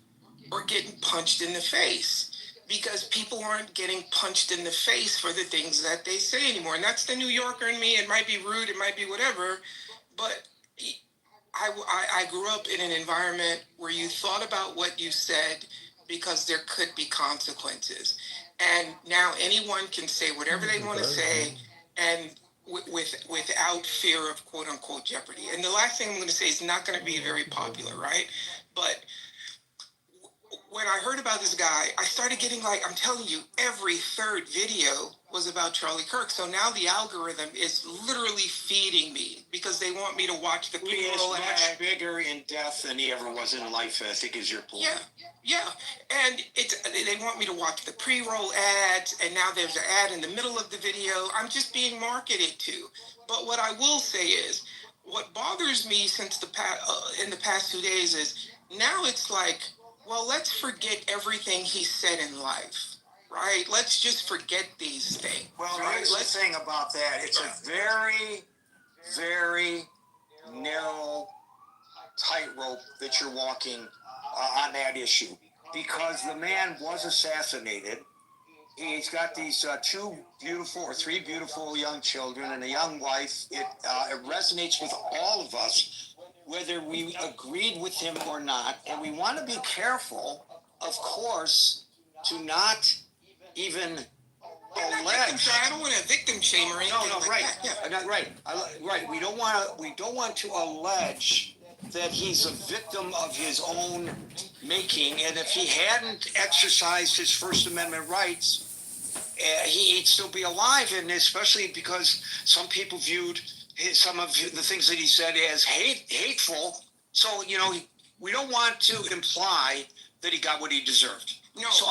or getting punched in the face, because people aren't getting punched in the face for the things that they say anymore. And that's the New Yorker in me. It might be rude, it might be whatever, but I grew up in an environment where you thought about what you said because there could be consequences. And now anyone can say whatever they want to say, and without fear of quote unquote jeopardy. And the last thing I'm going to say is not going to be very popular, right? But when I heard about this guy, I started getting, like, I'm telling you, every third video was about Charlie Kirk. So now the algorithm is literally feeding me because they want me to watch the He is pre-roll much ad. bigger in depth than he ever was in life, I think is your point. Yeah. And they want me to watch the pre-roll ads, and now there's an ad in the middle of the video. I'm just being marketed to. But what I will say is, what bothers me since in the past 2 days is now it's like, well, let's forget everything he said in life, right? Let's just forget these things. Well, right? here's the thing about that. It's a very, very narrow tightrope that you're walking on that issue, because the man was assassinated. He's got these three beautiful young children and a young wife. It resonates with all of us, whether we agreed with him or not. And we want to be careful, of course, to not even allege. I don't want to victim shame or anything. No, like right. That. Yeah. Not right. Right. We don't want to allege that he's a victim of his own making, and if he hadn't exercised his First Amendment rights, he'd still be alive, and especially because some people viewed some of the things that he said as hateful. So, we don't want to imply that he got what he deserved. No, so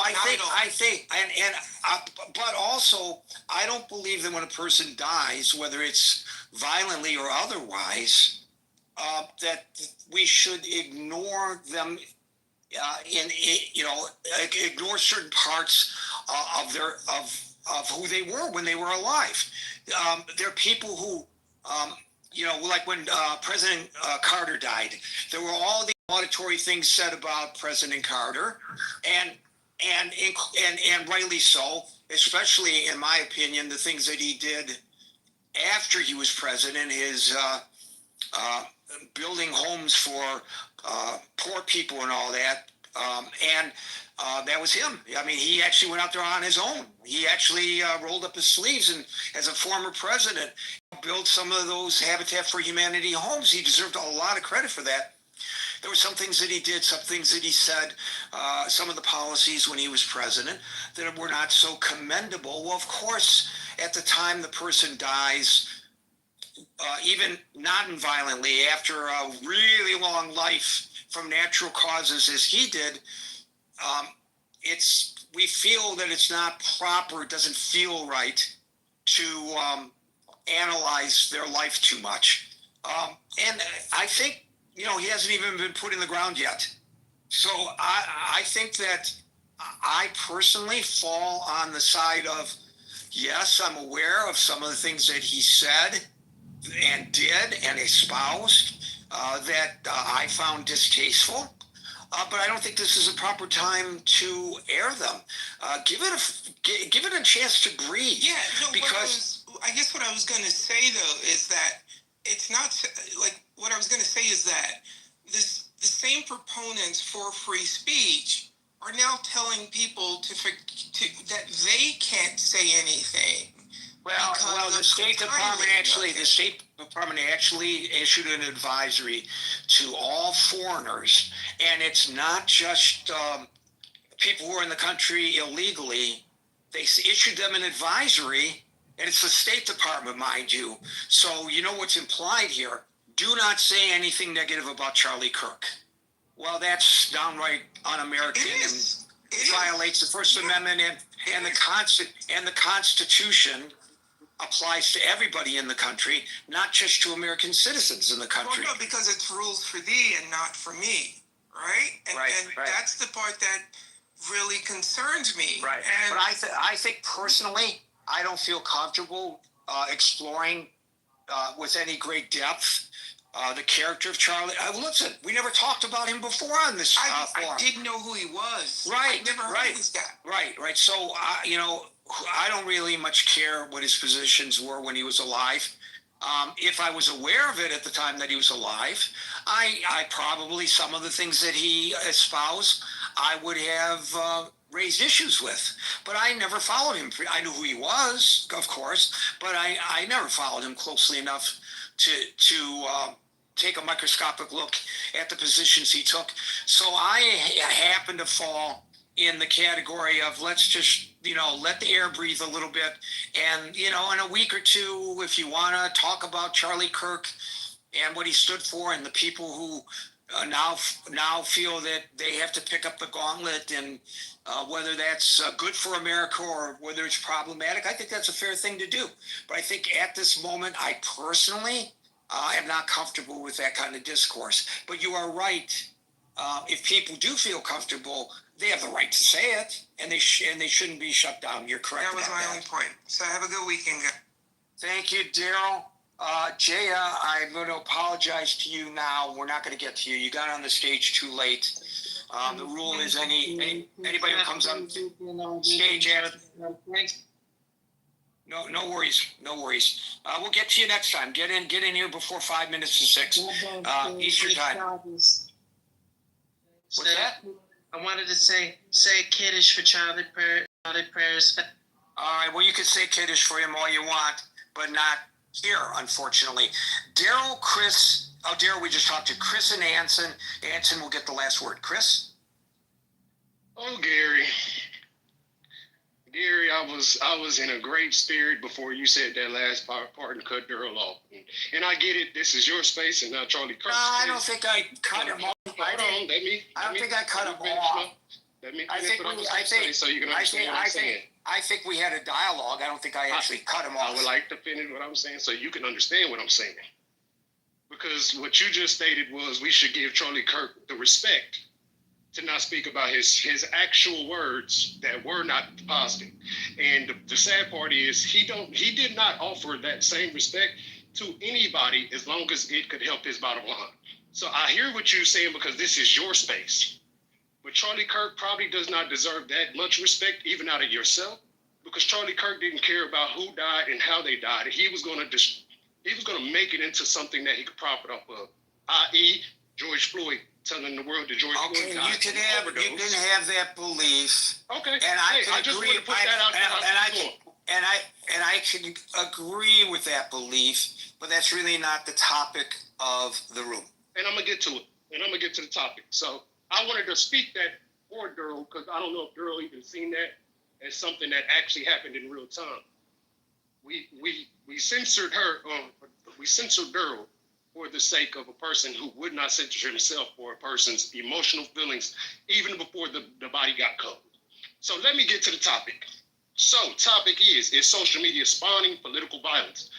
but also, I don't believe that when a person dies, whether it's violently or otherwise, that we should ignore them ignore certain parts of who they were when they were alive. There are people who, like when President Carter died, there were all the auditory things said about President Carter, and rightly so, especially in my opinion, the things that he did after he was president, his building homes for poor people and all that. And that was him. I mean, he actually went out there on his own. He actually rolled up his sleeves and, as a former president, built some of those Habitat for Humanity homes. He deserved a lot of credit for that. There were some things that he did, some things that he said, some of the policies when he was president that were not so commendable. Well, of course, at the time the person dies, even non-violently, after a really long life from natural causes as he did, we feel that it's not proper, it doesn't feel right to analyze their life too much. And I think, he hasn't even been put in the ground yet. So I think that I personally fall on the side of, yes, I'm aware of some of the things that he said and did and espoused that I found distasteful. But I don't think this is a proper time to air them. Give it a chance to breathe. Yeah, no, because I guess what I was going to say, though, is that it's not like what I was going to say is that the same proponents for free speech are now telling people that they can't say anything. Well, the State Department actually issued an advisory to all foreigners, and it's not just people who are in the country illegally. They issued them an advisory, and it's the State Department, mind you. So you know what's implied here. Do not say anything negative about Charlie Kirk. Well, that's downright un-American and violates the First Amendment and the Constitution. Applies to everybody in the country, not just to American citizens in the country. Well, no, because it's rules for thee and not for me, right? And that's the part that really concerns me. Right. And but I think personally, I don't feel comfortable exploring with any great depth the character of Charlie. Listen, we never talked about him before on this forum. I didn't know who he was. Right. I never heard of this guy. Right. So, I don't really much care what his positions were when he was alive. If I was aware of it at the time that he was alive, I probably, some of the things that he espoused, I would have raised issues with. But I never followed him. I knew who he was, of course, but I never followed him closely enough to take a microscopic look at the positions he took. So I happen to fall in the category of let's just, let the air breathe a little bit. And, in a week or two, if you want to talk about Charlie Kirk and what he stood for and the people who now feel that they have to pick up the gauntlet and whether that's good for America or whether it's problematic, I think that's a fair thing to do. But I think at this moment, I personally am not comfortable with that kind of discourse. But you are right. If people do feel comfortable, they have the right to say it, and they shouldn't be shut down. You're correct. That was my only point. So have a good weekend, guys. Thank you, Daryl. Jaya, I'm going to apologize to you now. We're not going to get to you. You got on the stage too late. The rule is anybody who comes on stage No worries. We'll get to you next time. Get in here before 5 minutes to 6 Eastern time. What's that? I wanted to say kiddish for childhood prayers. All right. Well, you can say kiddish for him all you want, but not here, unfortunately. Daryl, Chris. Oh, Daryl, we just talked to Chris and Anson. Anson will get the last word. Chris. Oh, Gary, I was in a great spirit before you said that last part and cut Daryl off. And I get it. This is your space and not Charlie Kirk's. No, I don't think I cut him off. I don't think I cut him off. Let me finish what I'm saying so you can understand what I'm saying. I think we had a dialogue. I don't think I actually cut him off. I would like to finish what I'm saying so you can understand what I'm saying. Because what you just stated was we should give Charlie Kirk the respect to not speak about his actual words that were not positive. And the sad part is he did not offer that same respect to anybody as long as it could help his bottom line. So I hear what you're saying because this is your space. But Charlie Kirk probably does not deserve that much respect, even out of yourself, because Charlie Kirk didn't care about who died and how they died. He was going to make it into something that he could profit off of, i.e., George Floyd telling the world that George Floyd died you can have that belief. Okay, and I can I just agree. want to put that out there. And I can agree with that belief, but that's really not the topic of the room. And I'm gonna get to it. And I'm gonna get to the topic. So I wanted to speak that for Daryl because I don't know if Daryl even seen that as something that actually happened in real time. We censored her. We censored Daryl for the sake of a person who would not censor himself for a person's emotional feelings, even before the body got covered. So let me get to the topic. So topic is social media spawning political violence?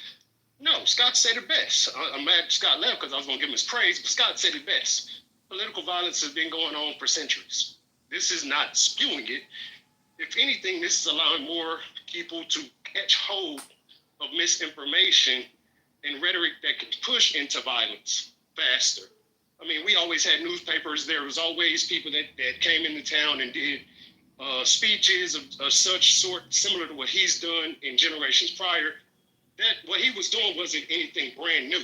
No, Scott said it best. I'm mad Scott left because I was going to give him his praise, but Scott said it best. Political violence has been going on for centuries. This is not spewing it. If anything, this is allowing more people to catch hold of misinformation and rhetoric that can push into violence faster. I mean, we always had newspapers. There was always people that came into town and did speeches of such sort, similar to what he's done in generations prior. That what he was doing wasn't anything brand new.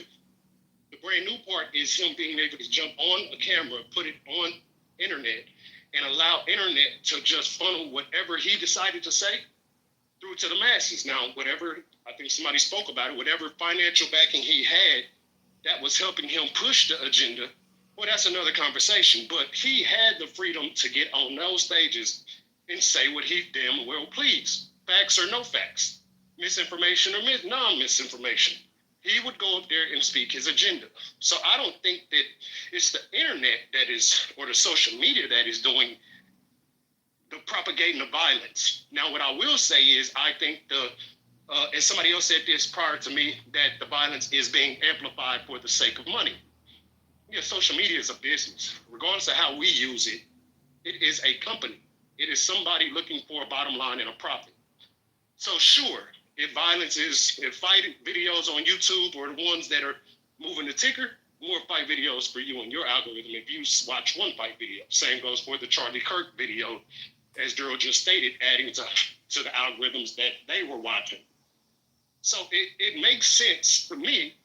The brand new part is him being able to jump on a camera, put it on internet, and allow internet to just funnel whatever he decided to say through to the masses. Now, whatever, I think somebody spoke about it, whatever financial backing he had that was helping him push the agenda, well, that's another conversation. But he had the freedom to get on those stages and say what he damn well pleased. Facts or no facts. Misinformation or non-misinformation. He would go up there and speak his agenda. So I don't think that it's the internet that is, or the social media that is doing the propagating the violence. Now, what I will say is I think and somebody else said this prior to me, that the violence is being amplified for the sake of money. Yeah, social media is a business. Regardless of how we use it, it is a company. It is somebody looking for a bottom line and a profit. So sure, if fight videos on YouTube or the ones that are moving the ticker, more fight videos for you and your algorithm if you watch one fight video. Same goes for the Charlie Kirk video, as Daryl just stated, adding to the algorithms that they were watching. So it makes sense for me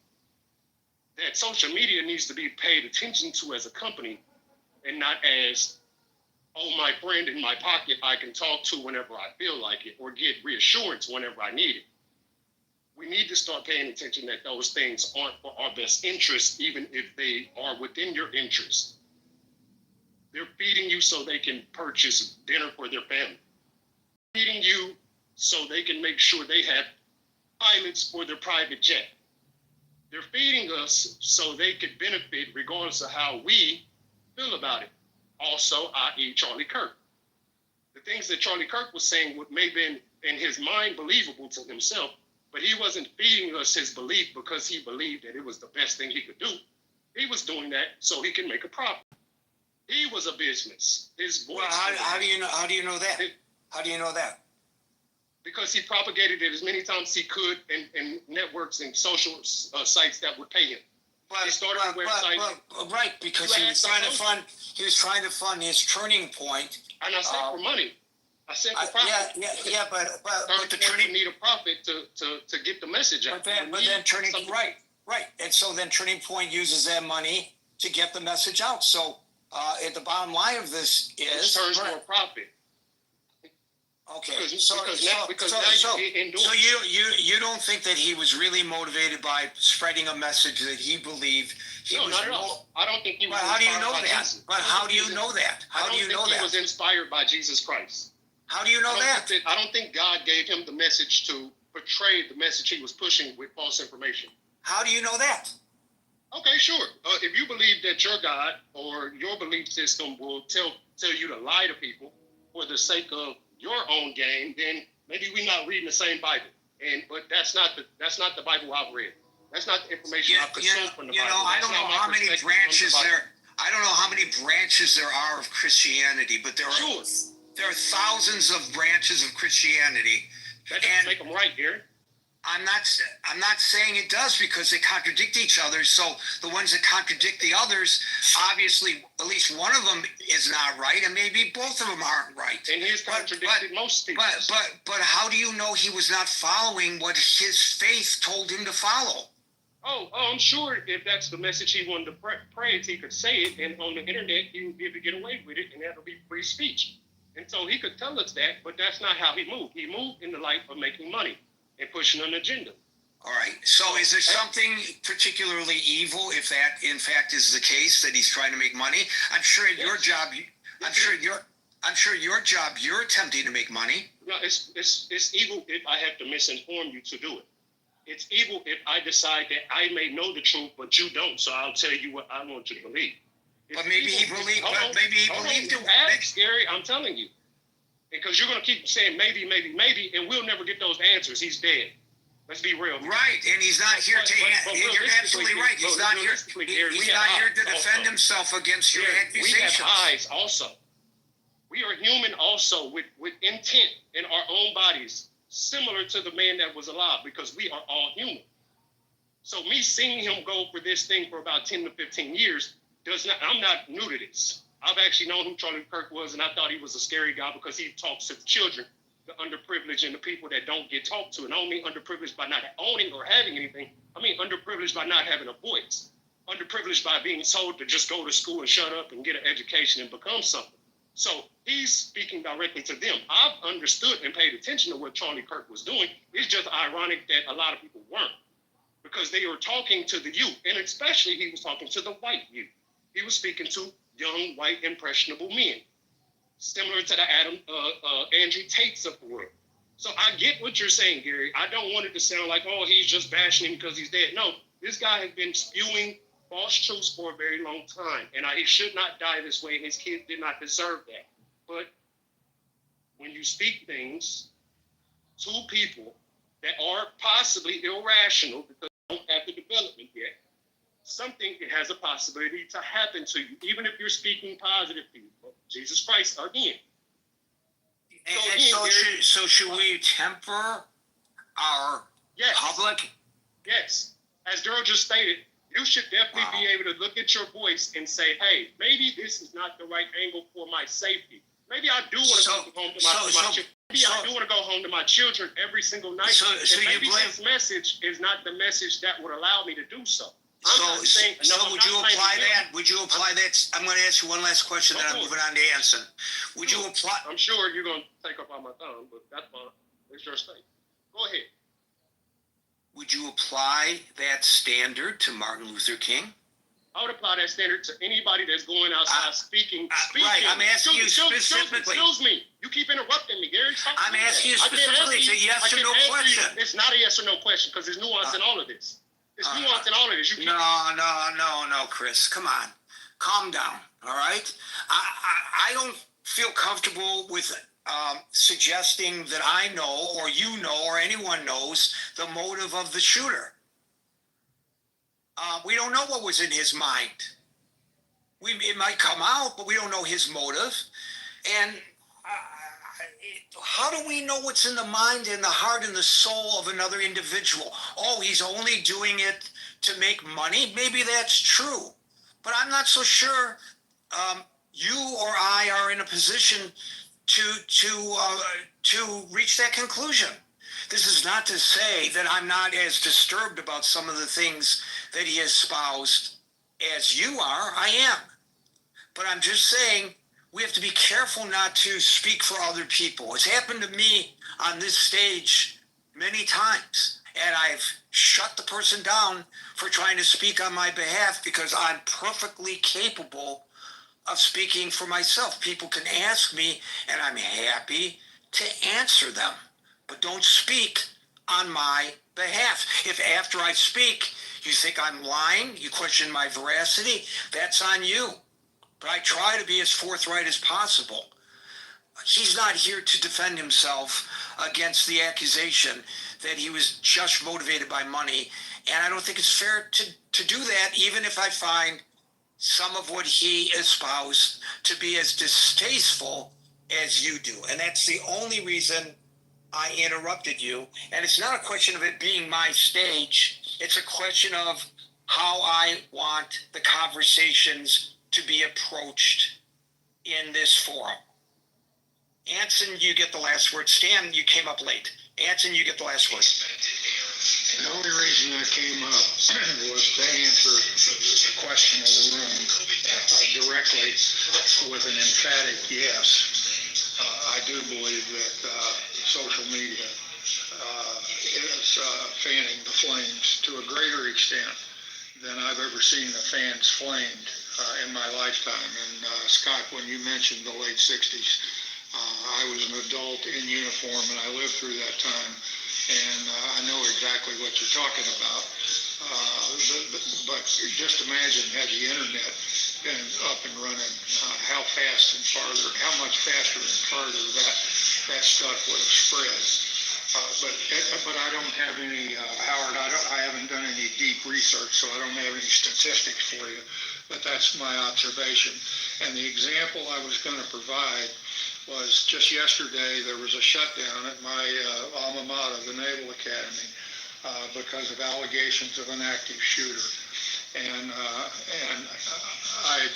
that social media needs to be paid attention to as a company and not as, oh, my friend in my pocket I can talk to whenever I feel like it or get reassurance whenever I need it. We need to start paying attention that those things aren't for our best interest, even if they are within your interest. They're feeding you so they can purchase dinner for their family. Feeding you so they can make sure they have pilots for their private jet. They're feeding us so they could benefit regardless of how we feel about it. Also, i.e. Charlie Kirk. The things that Charlie Kirk was saying may have been in his mind believable to himself, but he wasn't feeding us his belief because he believed that it was the best thing he could do. He was doing that so he can make a profit. He was a business. His voice. Well, how do you know? How do you know that? How do you know that? Because he propagated it as many times as he could in networks and social sites that would pay him. He started a website. Right, because he was trying to fund his Turning Point. And I said for money. I said for profit. But the Turning need a profit to get the message out. But then Turning right, and so then Turning Point uses that money to get the message out. So at the bottom line of this is turns more profit. Okay, so you don't think that he was really motivated by spreading a message that he believed he was? No, not at all. I don't think he was. But how do you know that? But how do you know that? How do you know that? He was inspired by Jesus Christ. How do you know that? I don't think God gave him the message to portray the message he was pushing with false information. How do you know that? Okay, sure. If you believe that your God or your belief system will tell you to lie to people for the sake of your own game, then maybe we're not reading the same Bible. But that's not the Bible I've read. That's not the information I've consumed from the Bible. I don't know how many branches there. I don't know how many branches there are of Christianity, but there Sure. are thousands of branches of Christianity. That doesn't make them right, Gary. I'm not saying it does, because they contradict each other. So the ones that contradict the others, obviously, at least one of them is not right, and maybe both of them aren't right. And he's contradicted most people. But how do you know he was not following what his faith told him to follow? Oh, I'm sure if that's the message he wanted to pray, he could say it, and on the internet he would be able to get away with it, and that would be free speech. And so he could tell us that, but that's not how he moved. He moved in the light of making money and pushing an agenda. All right. So is there something particularly evil if that, in fact, is the case, that he's trying to make money? I'm sure at your job, you're attempting to make money. No, it's evil if I have to misinform you to do it. It's evil if I decide that I may know the truth, but you don't. So I'll tell you what I want you to believe. But maybe he believed. But maybe he believed it. Ask, Gary. I'm telling you, because you're gonna keep saying maybe, and we'll never get those answers. He's dead. Let's be real. Right, and he's not here to. You're absolutely right. He's not here. He's not here to defend himself against your accusations. We have eyes also. We are human also with intent in our own bodies, similar to the man that was alive, because we are all human. So me seeing him go for this thing for about 10 to 15 years I'm not new to this. I've actually known who Charlie Kirk was, and I thought he was a scary guy because he talks to the children, the underprivileged, and the people that don't get talked to. And I don't mean underprivileged by not owning or having anything. I mean underprivileged by not having a voice. Underprivileged by being told to just go to school and shut up and get an education and become something. So he's speaking directly to them. I've understood and paid attention to what Charlie Kirk was doing. It's just ironic that a lot of people weren't, because they were talking to the youth, and especially he was talking to the white youth. He was speaking to young, white, impressionable men, similar to the Andrew Tates of the world. So I get what you're saying, Gary. I don't want it to sound like, oh, he's just bashing him because he's dead. No, this guy has been spewing false truths for a very long time, and he should not die this way, and his kids did not deserve that. But when you speak things to people that are possibly irrational because they don't have the development yet, something has a possibility to happen to you, even if you're speaking positive people. Jesus Christ again. So should we temper our public? Yes. As Daryl just stated, you should definitely be able to look at your voice and say, hey, maybe this is not the right angle for my safety. Maybe I do want to go home to my children. Maybe I do want to go home to my children every single night. So maybe this message is not the message that would allow me to do so. Would you apply that? Would you apply that? I'm going to ask you one last question, then I'm moving on to Anson. Would you apply? I'm sure you're going to take up on my thumb, but that's fine. It's your state. Go ahead. Would you apply that standard to Martin Luther King? I would apply that standard to anybody that's going outside speaking. Right, I'm asking you specifically. Excuse me. You keep interrupting me, Gary. I'm asking you specifically. It's a yes or no question. It's not a yes or no question because there's nuance in all of this. There's nuance in all of this. No, Chris. Come on. Calm down, all right? I don't feel comfortable with suggesting that I know or you know or anyone knows the motive of the shooter. We don't know what was in his mind. It might come out, but we don't know his motive. And how do we know what's in the mind and the heart and the soul of another individual? Oh, he's only doing it to make money? Maybe that's true. But I'm not so sure you or I are in a position to reach that conclusion. This is not to say that I'm not as disturbed about some of the things that he espoused as you are. I am. But I'm just saying we have to be careful not to speak for other people. It's happened to me on this stage many times, and I've shut the person down for trying to speak on my behalf because I'm perfectly capable of speaking for myself. People can ask me, and I'm happy to answer them. But don't speak on my behalf. If after I speak, you think I'm lying, you question my veracity, that's on you. But I try to be as forthright as possible. He's not here to defend himself against the accusation that he was just motivated by money. And I don't think it's fair to do that, even if I find some of what he espoused to be as distasteful as you do. And that's the only reason I interrupted you. And it's not a question of it being my stage. It's a question of how I want the conversations to be approached in this forum. Anson, you get the last word. Stan, you came up late. Anson, you get the last word. The only reason I came up was to answer the question of the room directly with an emphatic yes. I do believe that social media is fanning the flames to a greater extent than I've ever seen the fans flamed in my lifetime. And Scott, when you mentioned the late 60s, I was an adult in uniform and I lived through that time. And I know exactly what you're talking about. But just imagine had the internet been up and running, how fast and farther, how much faster and farther that stuff would have spread. But I don't have any, Howard, I haven't done any deep research, so I don't have any statistics for you. But that's my observation. And the example I was going to provide was just yesterday there was a shutdown at my alma mater, the Naval Academy, because of allegations of an active shooter. And I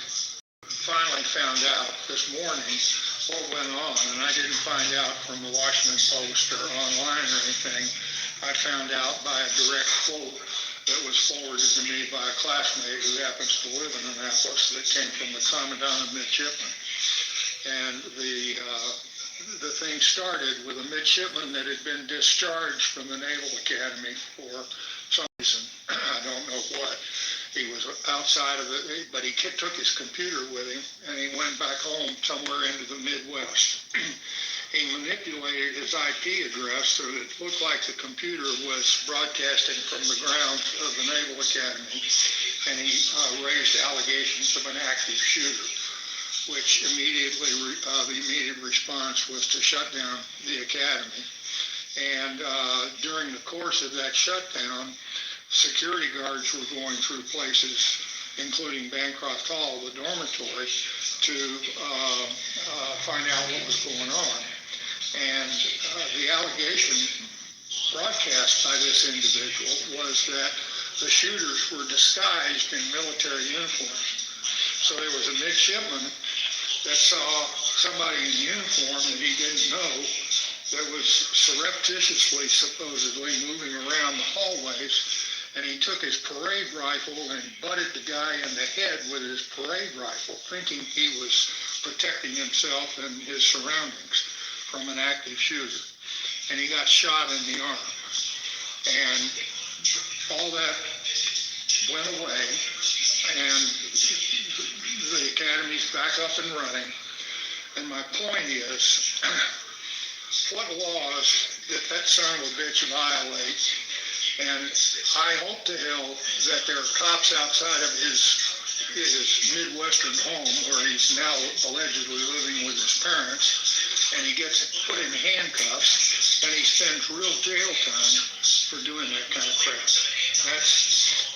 finally found out this morning what went on, and I didn't find out from the Washington Post or online or anything. I found out by a direct quote that was forwarded to me by a classmate who happens to live in Annapolis that came from the Commandant of Midshipmen. And the thing started with a midshipman that had been discharged from the Naval Academy for some reason. I don't know what. He was outside of it, but he took his computer with him and he went back home somewhere into the Midwest. He manipulated his IP address so that it looked like the computer was broadcasting from the grounds of the Naval Academy, and he raised allegations of an active shooter, which immediately, the immediate response was to shut down the academy. And during the course of that shutdown, security guards were going through places, including Bancroft Hall, the dormitory, to find out what was going on. And the allegation broadcast by this individual was that the shooters were disguised in military uniforms. So there was a midshipman that saw somebody in uniform that he didn't know that was surreptitiously, supposedly, moving around the hallways, and he took his parade rifle and butted the guy in the head with his parade rifle, thinking he was protecting himself and his surroundings from an active shooter. And he got shot in the arm. And all that went away, and the academy's back up and running. And my point is, what laws did that son of a bitch violate? And I hope to hell that there are cops outside of his Midwestern home where he's now allegedly living with his parents, and he gets put in handcuffs, and he spends real jail time for doing that kind of crap.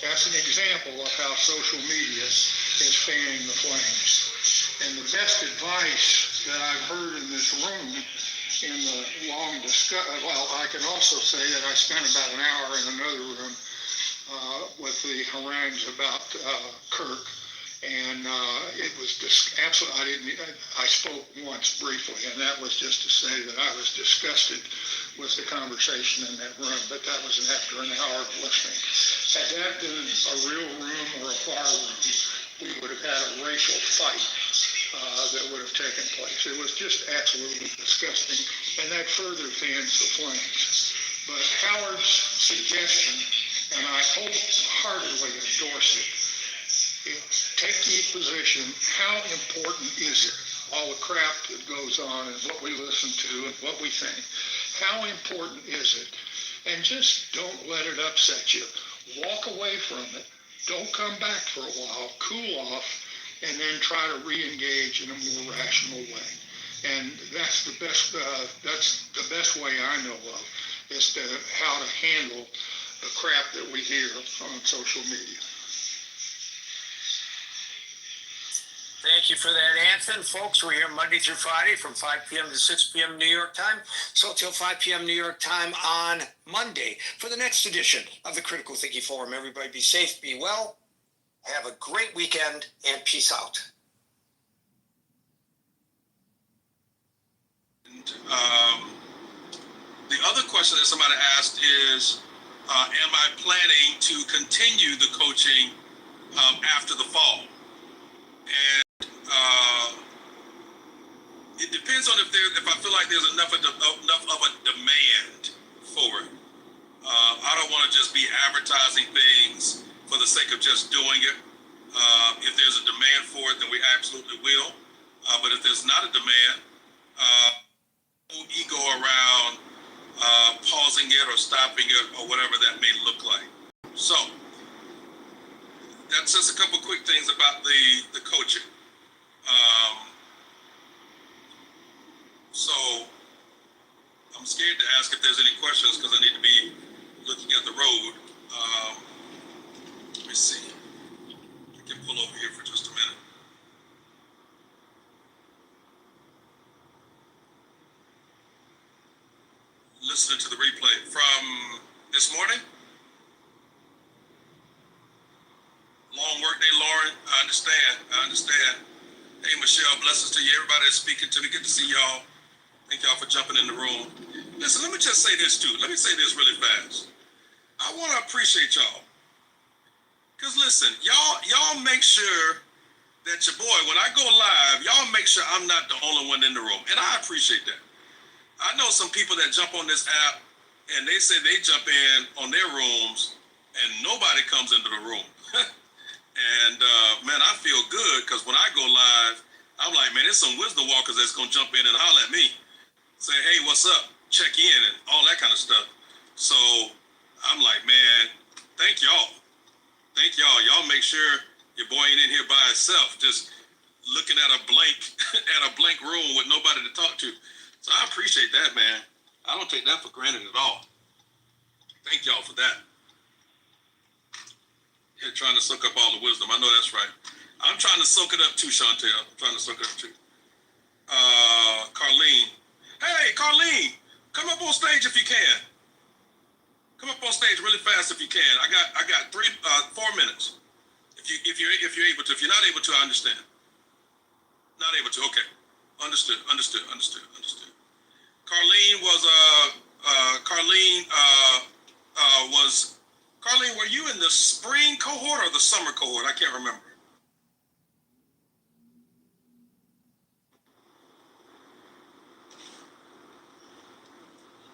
That's an example of how social media is fanning the flames. And the best advice that I've heard in this room in the long discussion, well, I can also say that I spent about an hour in another room with the harangues about Kirk. And it was just absolutely, I spoke once briefly, and that was just to say that I was disgusted with the conversation in that room, but that was after an hour of listening. Had that been a real room or a bar room, we would have had a racial fight that would have taken place. It was just absolutely disgusting, and that further fans the flames. But Howard's suggestion, and I wholeheartedly endorse it, take the position, how important is it, all the crap that goes on and what we listen to and what we think, how important is it? And just don't let it upset you. Walk away from it. Don't come back for a while. Cool off, and then try to re-engage in a more rational way. And that's the best way I know of as to how to handle the crap that we hear on social media. Thank you for that, Anthony. Folks, we're here Monday through Friday from 5 p.m. to 6 p.m. New York time. So till 5 p.m. New York time on Monday for the next edition of the Critical Thinking Forum. Everybody be safe, be well, have a great weekend, and peace out. The other question that somebody asked is, am I planning to continue the coaching after the fall? And it depends on if I feel like there's enough of a demand for it. I don't want to just be advertising things for the sake of just doing it. If there's a demand for it, then we absolutely will. But if there's not a demand, no ego around pausing it or stopping it or whatever that may look like. So that's just a couple quick things about the coaching. So I'm scared to ask if there's any questions because I need to be looking at the road. Let me see. I can pull over here for just a minute. Listening to the replay from this morning. Long work day, Lauren. I understand. Hey, Michelle, blessings to you. Everybody that's speaking to me. Good to see y'all. Thank y'all for jumping in the room. Listen, let me just say this too. Let me say this really fast. I want to appreciate y'all. Because listen, y'all make sure that your boy, when I go live, y'all make sure I'm not the only one in the room. And I appreciate that. I know some people that jump on this app and they say they jump in on their rooms and nobody comes into the room. And man, I feel good because when I go live, I'm like, man, there's some wisdom walkers that's going to jump in and holler at me. Say, hey, what's up? Check in and all that kind of stuff. So I'm like, man, thank y'all. Thank y'all. Y'all make sure your boy ain't in here by himself, just looking at a blank room with nobody to talk to. So I appreciate that, man. I don't take that for granted at all. Thank y'all for that. Here trying to soak up all the wisdom. I know that's right. I'm trying to soak it up too, Chantel. I'm trying to soak it up too. Carlene. Hey, Carlene, come up on stage if you can. Come up on stage really fast if you can. I got 4 minutes. If you're able to. If you're not able to, I understand. Not able to. Okay. Understood. Carlene Carlene, were you in the spring cohort or the summer cohort? I can't remember.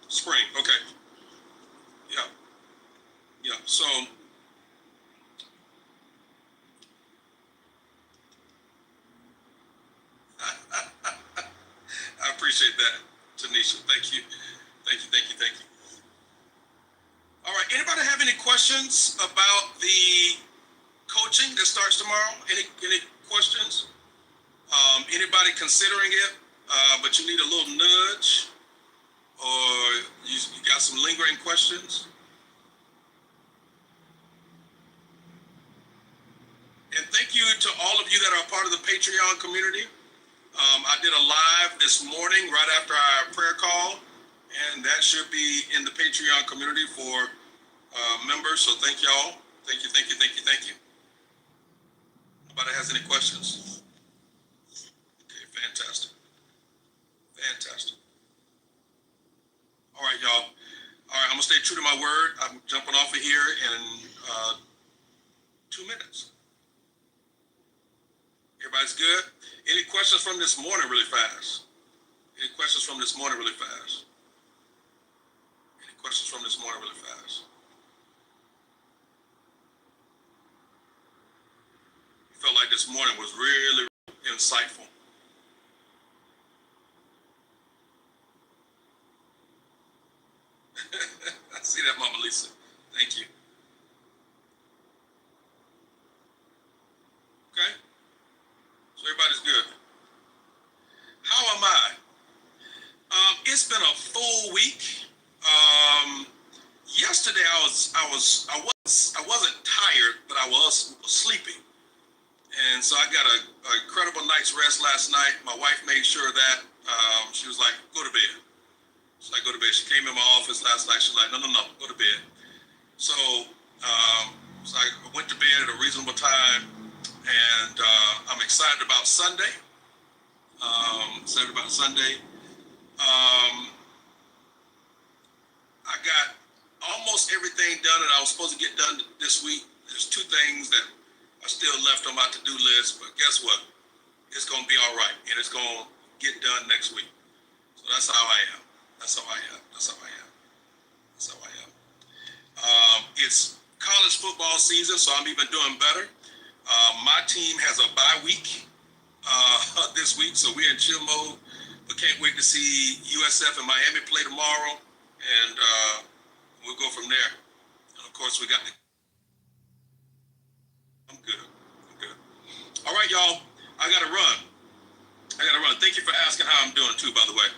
Spring, okay. Yeah. So I appreciate that, Tanisha. Thank you. All right. Anybody have any questions about the coaching that starts tomorrow? Any questions? Anybody considering it, but you need a little nudge, or you got some lingering questions? And thank you to all of you that are part of the Patreon community. I did a live this morning right after our prayer call, and that should be in the Patreon community for members. So thank y'all. Thank you. Nobody has any questions? Okay, fantastic. All right, y'all. All right, I'm gonna stay true to my word. I'm jumping off of here in 2 minutes. Everybody's good? Any questions from this morning really fast? Felt like this morning was really insightful. I see that, Mama Lisa. Thank you. Okay? So everybody's good. How am I? It's been a full week. Yesterday I wasn't tired, but I was sleepy. And so I got an incredible night's rest last night. My wife made sure of that. She was like, go to bed. She's like, go to bed. She came in my office last night. She's like, no, go to bed. So, so I went to bed at a reasonable time, and I'm excited about Sunday. I got almost everything done that I was supposed to get done this week. There's two things that are still left on my to-do list, but guess what? It's going to be all right, and it's going to get done next week. So that's how I am. It's college football season, so I'm even doing better. My team has a bye week this week, so we're in chill mode. But can't wait to see USF and Miami play tomorrow, and we'll go from there. And of course, we got the. I'm good. All right, y'all. I gotta run. Thank you for asking how I'm doing too, by the way.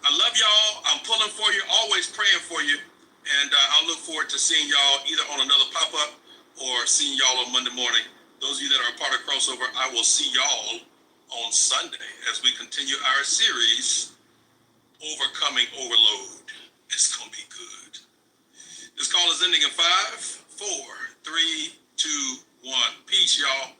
I love y'all. I'm pulling for you, always praying for you. And I'll look forward to seeing y'all either on another pop-up or seeing y'all on Monday morning. Those of you that are a part of Crossover, I will see y'all on Sunday as we continue our series, Overcoming Overload. It's going to be good. This call is ending in 5, 4, 3, 2, 1. Peace, y'all.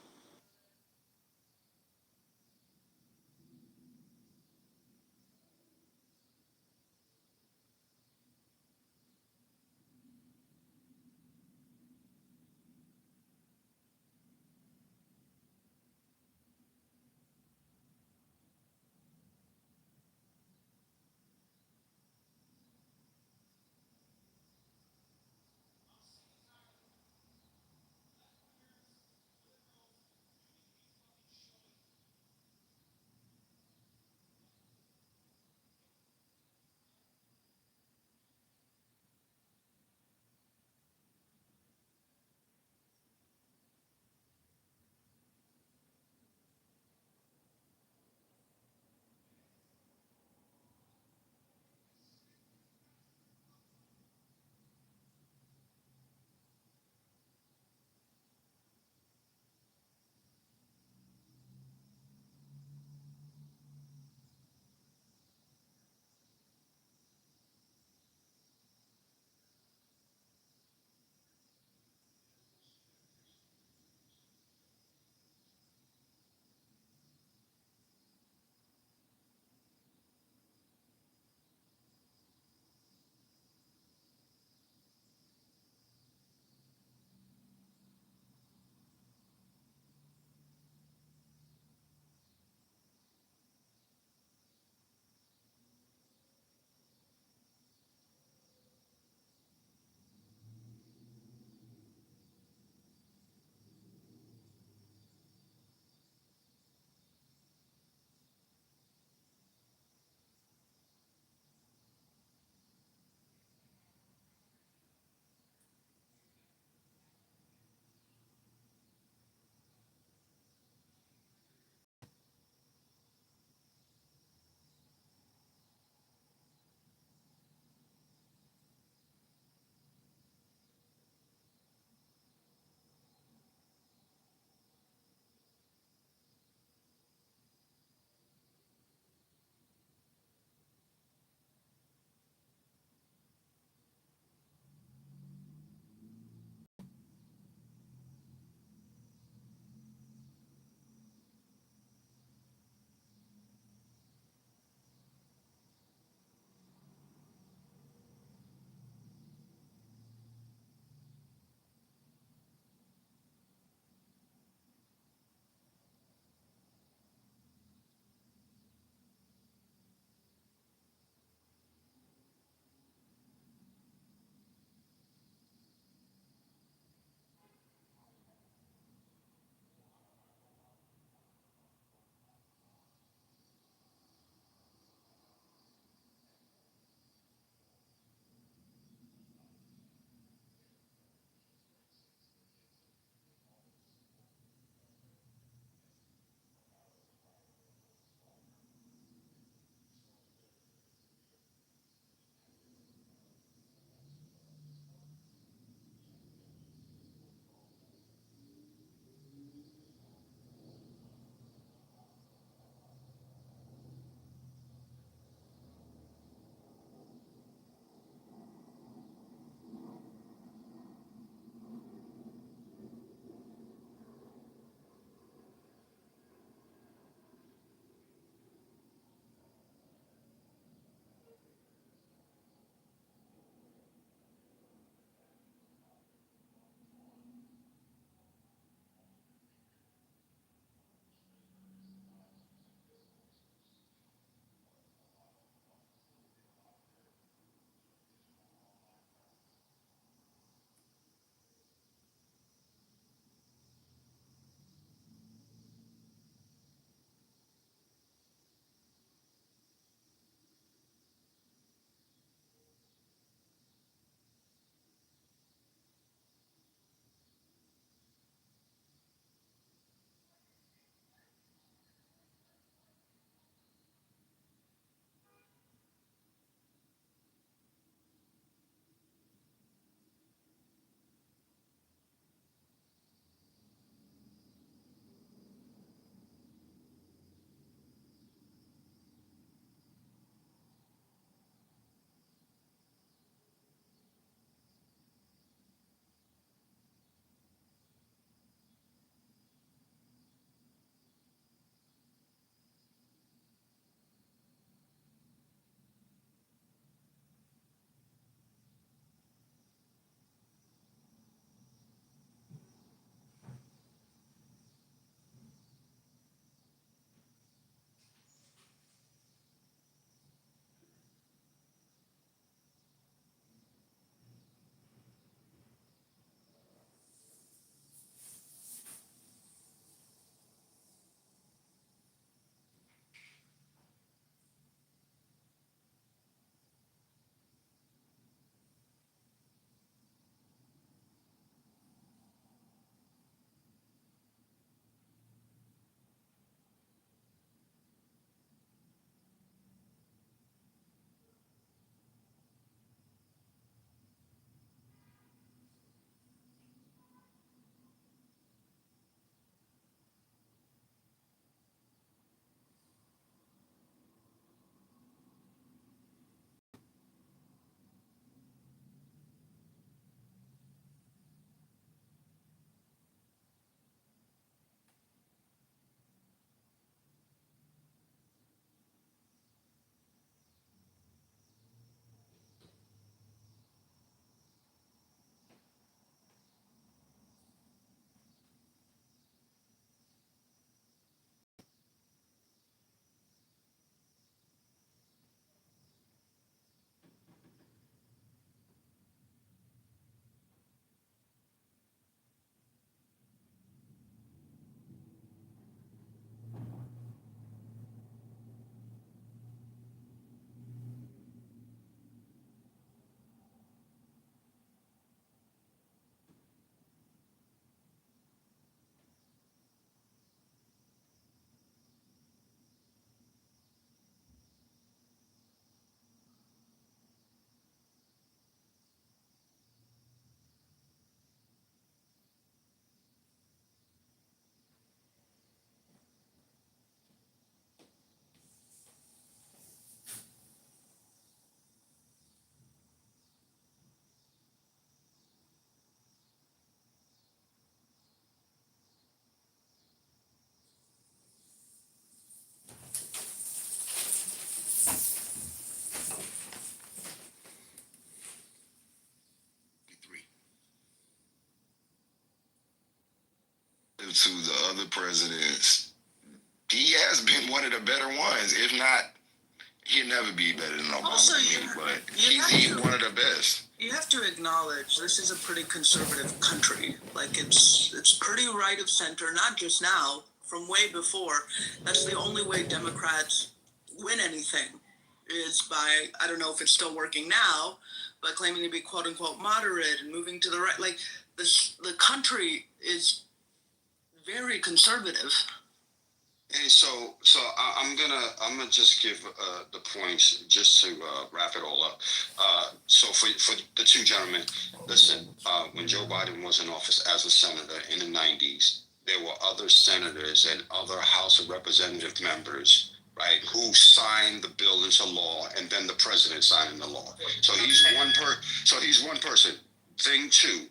relative to the other presidents, he has been one of the better ones. If not, he'll never be better than Obama. Also, but you have he's to- one of the best. You have to acknowledge this is a pretty conservative country. Like it's pretty right of center, not just now, from way before. That's the only way Democrats win anything is by, I don't know if it's still working now, but claiming to be quote unquote moderate and moving to the right. Like the country is very conservative. Hey, so I'm gonna just give the points just to wrap it all up. So for the two gentlemen, listen. When Joe Biden was in office as a senator in the '90s, there were other senators and other House of Representative members, right, who signed the bill into law, and then the president signed the law. So he's one person. Thing two,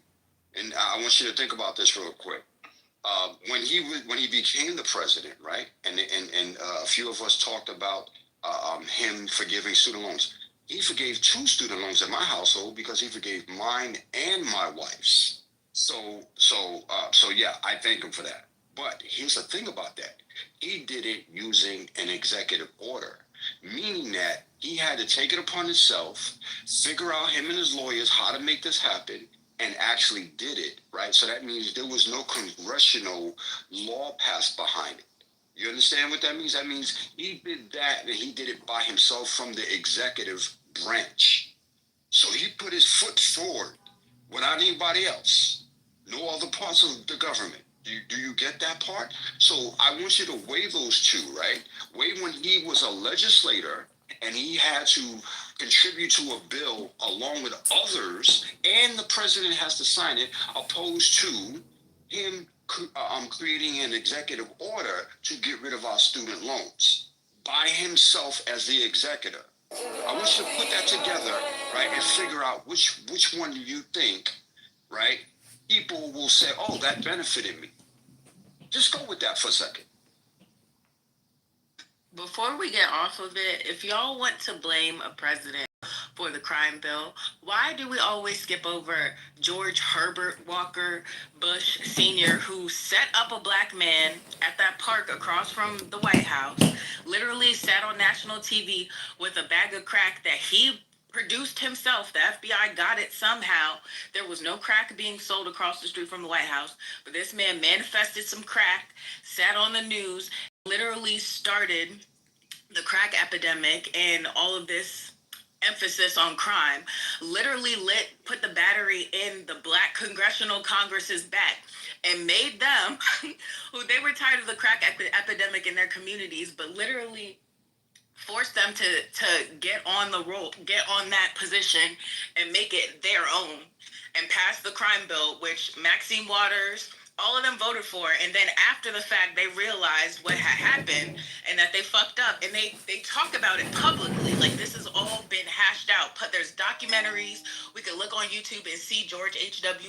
and I want you to think about this real quick. When he became the president, right, and a few of us talked about him forgiving student loans. He forgave 2 student loans in my household because he forgave mine and my wife's. So yeah, I thank him for that. But here's the thing about that: he did it using an executive order, meaning that he had to take it upon himself, figure out him and his lawyers how to make this happen, and actually did it, right? So that means there was no congressional law passed behind it. You understand what that means? That means he did that, and he did it by himself from the executive branch. So he put his foot forward without anybody else, no other parts of the government. Do you get that part? So I want you to weigh those two, right? Weigh when he was a legislator and he had to contribute to a bill along with others, and the president has to sign it, opposed to him creating an executive order to get rid of our student loans by himself as the executor. I want you to put that together, right, and figure out which one do you think, right, people will say, oh, that benefited me. Just go with that for a second. Before we get off of it, if y'all want to blame a president for the crime bill, why do we always skip over George Herbert Walker Bush Sr., who set up a black man at that park across from the White House, literally sat on national TV with a bag of crack that he produced himself? The FBI got it somehow. There was no crack being sold across the street from the White House, but this man manifested some crack, sat on the news, literally started the crack epidemic and all of this emphasis on crime, literally put the battery in the black congressional Congress's back and made them, who they were tired of the crack epidemic in their communities, but literally forced them to get on the roll, get on that position and make it their own and pass the crime bill, which Maxine Waters, all of them voted for. And then after the fact, they realized what had happened and that they fucked up. And they talk about it publicly. Like, this has all been hashed out. But there's documentaries. We could look on YouTube and see George H.W.